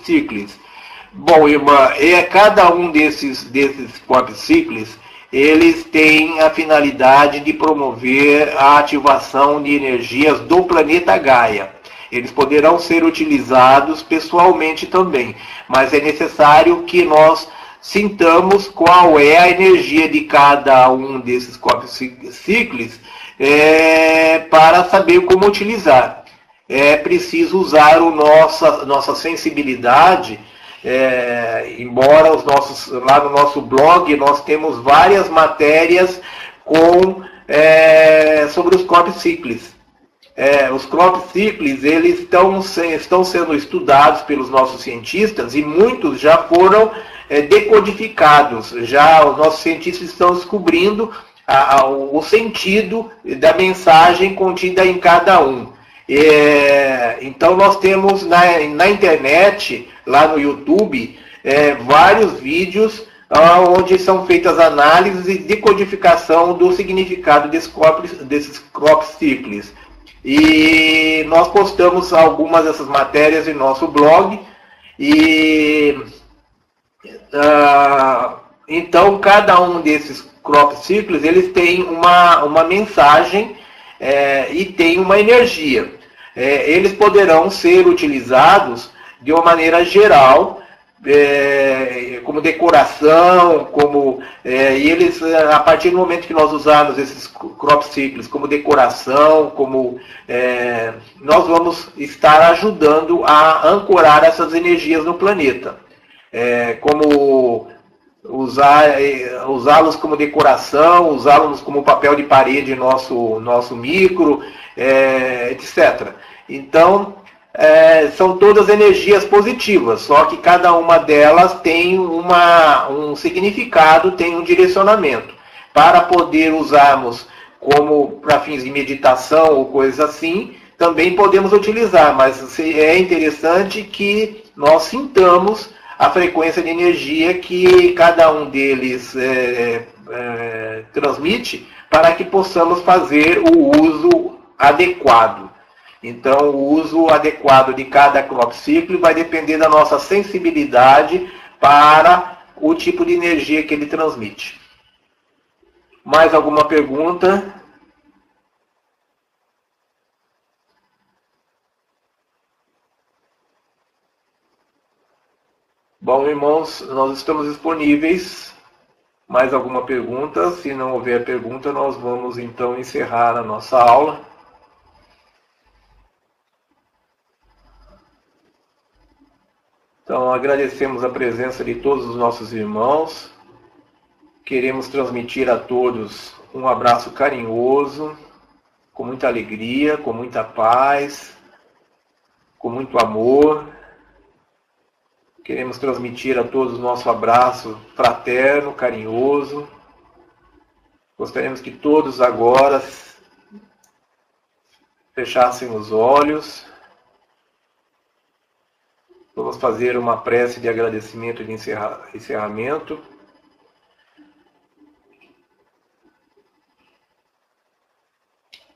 cycles. Bom, irmã, cada um desses corp cycles, eles têm a finalidade de promover a ativação de energias do planeta Gaia. Eles poderão ser utilizados pessoalmente também, mas é necessário que nós sintamos qual é a energia de cada um desses corp cycles para saber como utilizar. É preciso usar nossa sensibilidade. Embora lá no nosso blog nós temos várias matérias com sobre os crop cycles. Os crop cycles, eles estão sendo estudados pelos nossos cientistas e muitos já foram decodificados. Já os nossos cientistas estão descobrindo o sentido da mensagem contida em cada um. Então nós temos na internet, lá no YouTube, vários vídeos onde são feitas análises e decodificação do significado desses crop cycles. E nós postamos algumas dessas matérias em nosso blog. Então cada um desses crop cycles, eles têm uma mensagem e tem uma energia. Eles poderão ser utilizados de uma maneira geral, como decoração, e eles, a partir do momento que nós usarmos esses crop cycles como decoração, nós vamos estar ajudando a ancorar essas energias no planeta. Como usá-los como decoração, usá-los como papel de parede nosso micro, etc. Então, são todas energias positivas, só que cada uma delas tem um significado, tem um direcionamento. Para poder usarmos como para fins de meditação ou coisas assim, também podemos utilizar, mas é interessante que nós sintamos a frequência de energia que cada um deles transmite, para que possamos fazer o uso adequado. Então, o uso adequado de cada crop cycle vai depender da nossa sensibilidade para o tipo de energia que ele transmite. Mais alguma pergunta? Bom, irmãos, nós estamos disponíveis. Mais alguma pergunta? Se não houver pergunta, nós vamos então encerrar a nossa aula. Então, agradecemos a presença de todos os nossos irmãos. Queremos transmitir a todos um abraço carinhoso, com muita alegria, com muita paz, com muito amor. Queremos transmitir a todos o nosso abraço fraterno, carinhoso. Gostaríamos que todos agora fechassem os olhos. Vamos fazer uma prece de agradecimento e de encerramento.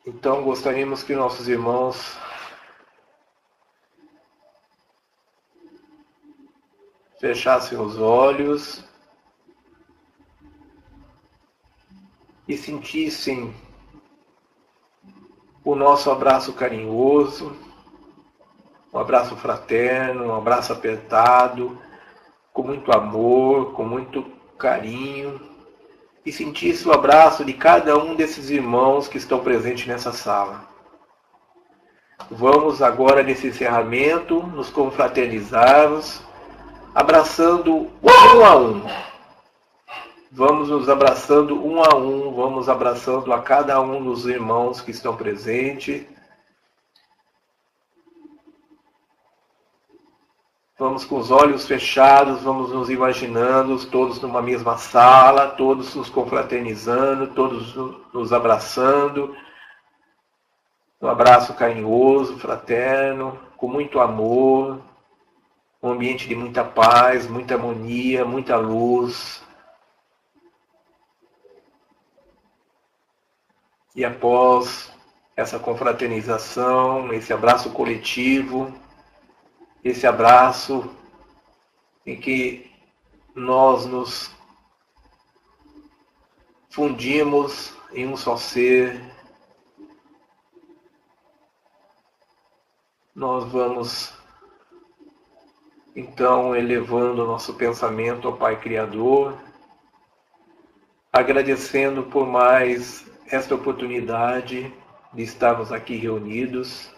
Então, gostaríamos que nossos irmãos fechassem os olhos e sentissem o nosso abraço carinhoso, um abraço fraterno, um abraço apertado, com muito amor, com muito carinho, e sentisse o abraço de cada um desses irmãos que estão presentes nessa sala. Vamos agora, nesse encerramento, nos confraternizarmos, abraçando um a um. Vamos nos abraçando um a um, vamos abraçando a cada um dos irmãos que estão presentes. Vamos com os olhos fechados, vamos nos imaginando, todos numa mesma sala, todos nos confraternizando, todos nos abraçando. Um abraço carinhoso, fraterno, com muito amor, um ambiente de muita paz, muita harmonia, muita luz. E após essa confraternização, esse abraço coletivo, esse abraço em que nós nos fundimos em um só ser, nós vamos então elevando o nosso pensamento ao Pai Criador, agradecendo por mais esta oportunidade de estarmos aqui reunidos,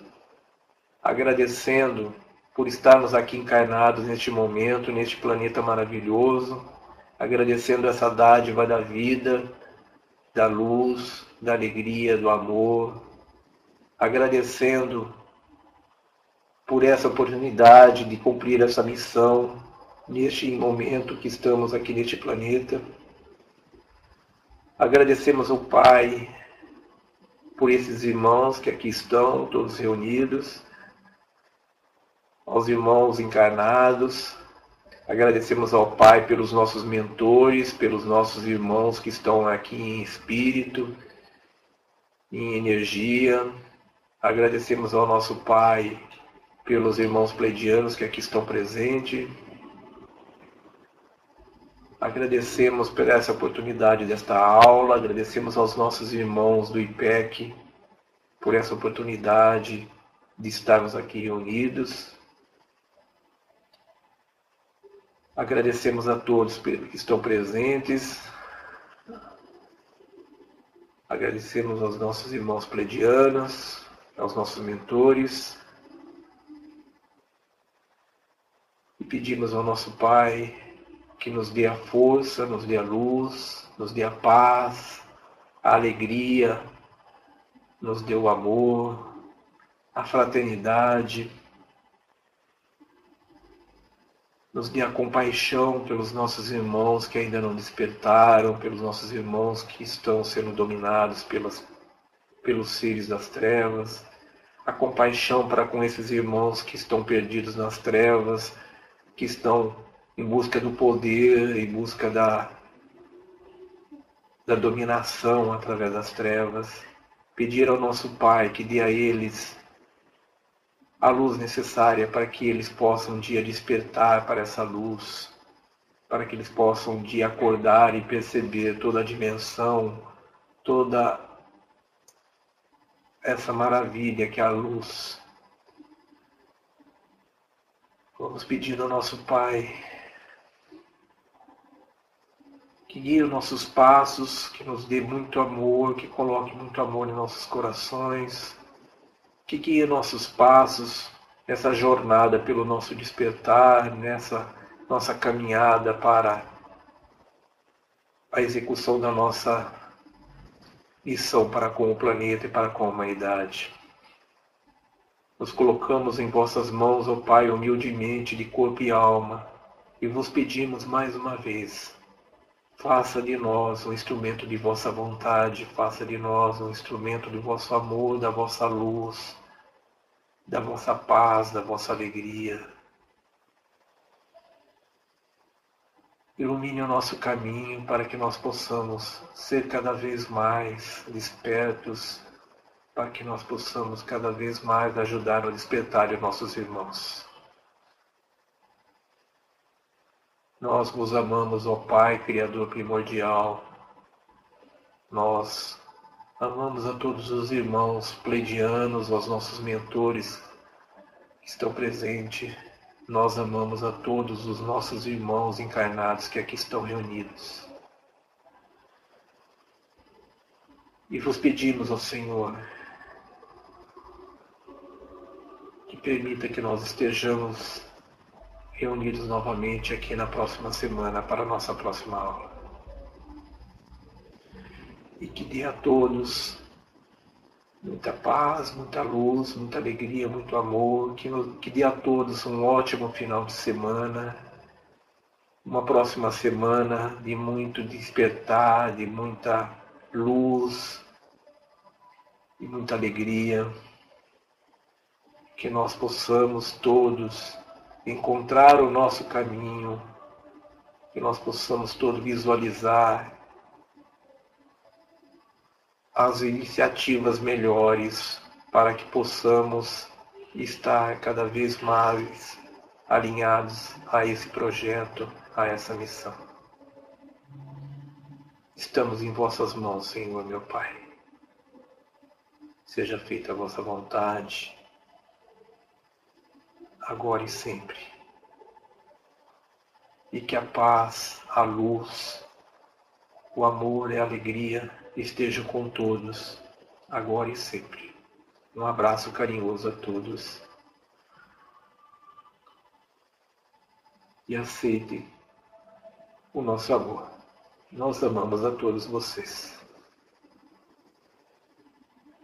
agradecendo por estarmos aqui encarnados neste momento, neste planeta maravilhoso, agradecendo essa dádiva da vida, da luz, da alegria, do amor, agradecendo por essa oportunidade de cumprir essa missão neste momento que estamos aqui neste planeta. Agradecemos ao Pai por esses irmãos que aqui estão, todos reunidos, aos irmãos encarnados. Agradecemos ao Pai pelos nossos mentores, pelos nossos irmãos que estão aqui em espírito, em energia. Agradecemos ao nosso Pai pelos irmãos pleidianos que aqui estão presentes. Agradecemos por essa oportunidade desta aula, agradecemos aos nossos irmãos do IPEC por essa oportunidade de estarmos aqui reunidos. Agradecemos a todos que estão presentes. Agradecemos aos nossos irmãos pleidianos, aos nossos mentores. E pedimos ao nosso Pai que nos dê a força, nos dê a luz, nos dê a paz, a alegria, nos dê o amor, a fraternidade, nos dê a compaixão pelos nossos irmãos que ainda não despertaram, pelos nossos irmãos que estão sendo dominados pelos seres das trevas, a compaixão para com esses irmãos que estão perdidos nas trevas, que estão em busca do poder, em busca da dominação através das trevas. Pedir ao nosso Pai que dê a eles a luz necessária para que eles possam um dia despertar para essa luz, para que eles possam um dia acordar e perceber toda a dimensão, toda essa maravilha que é a luz. Vamos pedir ao nosso Pai que guie os nossos passos, que nos dê muito amor, que coloque muito amor em nossos corações, que guie nossos passos nessa jornada pelo nosso despertar, nessa nossa caminhada para a execução da nossa missão para com o planeta e para com a humanidade. Nos colocamos em vossas mãos, ó Pai, humildemente, de corpo e alma, e vos pedimos mais uma vez, faça de nós um instrumento de vossa vontade, faça de nós um instrumento do vosso amor, da vossa luz, da vossa paz, da vossa alegria. Ilumine o nosso caminho para que nós possamos ser cada vez mais despertos, para que nós possamos cada vez mais ajudar a despertar os nossos irmãos. Nós vos amamos, ó Pai, Criador primordial. Nós amamos a todos os irmãos pleidianos, aos nossos mentores que estão presentes. Nós amamos a todos os nossos irmãos encarnados que aqui estão reunidos. E vos pedimos, ó Senhor, que permita que nós estejamos reunidos novamente aqui na próxima semana para a nossa próxima aula. E que dê a todos muita paz, muita luz, muita alegria, muito amor, que dê a todos um ótimo final de semana, uma próxima semana de muito despertar, de muita luz e muita alegria, que nós possamos todos encontrar o nosso caminho, que nós possamos todos visualizar as iniciativas melhores para que possamos estar cada vez mais alinhados a esse projeto, a essa missão. Estamos em vossas mãos, Senhor, meu Pai. Seja feita a vossa vontade, agora e sempre. E que a paz, a luz, o amor e a alegria estejam com todos, agora e sempre. Um abraço carinhoso a todos. E aceitem o nosso amor. Nós amamos a todos vocês.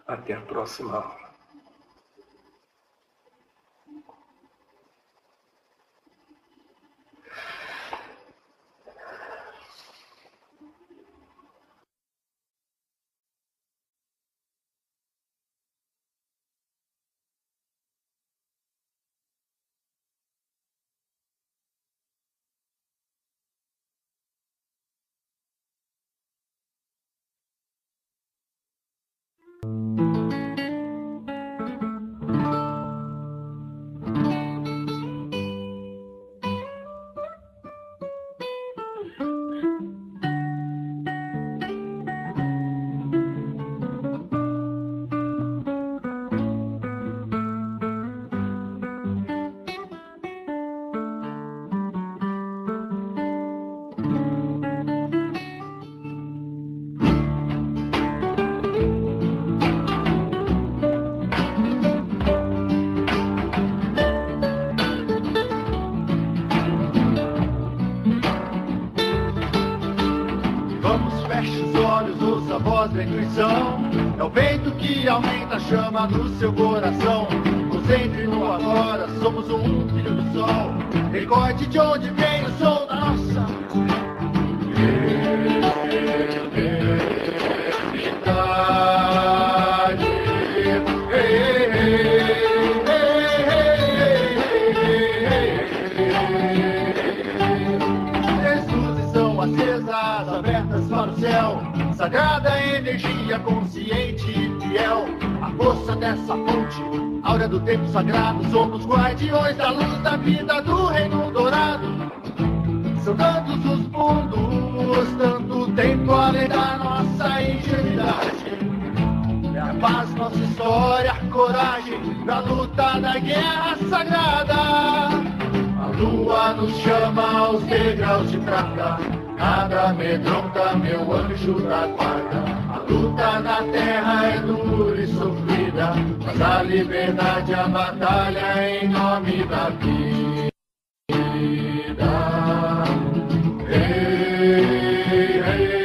Até a próxima aula. Da intuição, é o vento que aumenta a chama no seu coração. Concentre no agora, somos um filho do sol. Recorde de onde vem o som da nossa eternidade. Três luzes são acesas, abertas para o céu. Sagrada energia consciente e fiel, a força dessa fonte, aura do tempo sagrado. Somos guardiões da luz da vida do reino dourado. São tantos os mundos, tanto tempo além da nossa ingenuidade. É a paz, nossa história, coragem pra luta da guerra sagrada. A lua nos chama aos degraus de prata. Nada amedronta, meu anjo da guarda. A luta na terra é dura e sofrida, mas a liberdade, a batalha em nome da vida. Hey, hey, hey,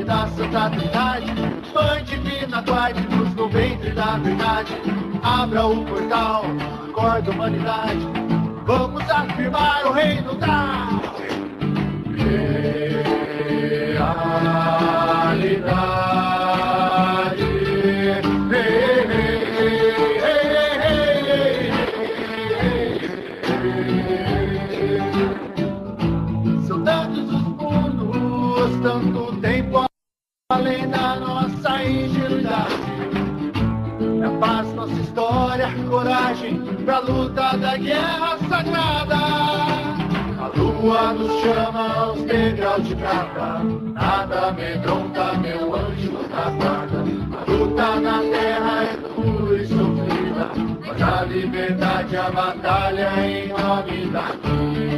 da Santa Trindade, Mãe Divina, guarde-nos no ventre da verdade. Abra o portal, acorda a humanidade. Vamos afirmar o reino da realidade. São tantos os mundos, tanto tempo além da nossa ingenuidade. É a paz, nossa história, coragem pra luta da guerra sagrada. A lua nos chama aos degraus de prata. Nada amedronta, meu anjo da guarda. A luta na terra é dura e sofrida, mas a liberdade, a batalha em nome da vida.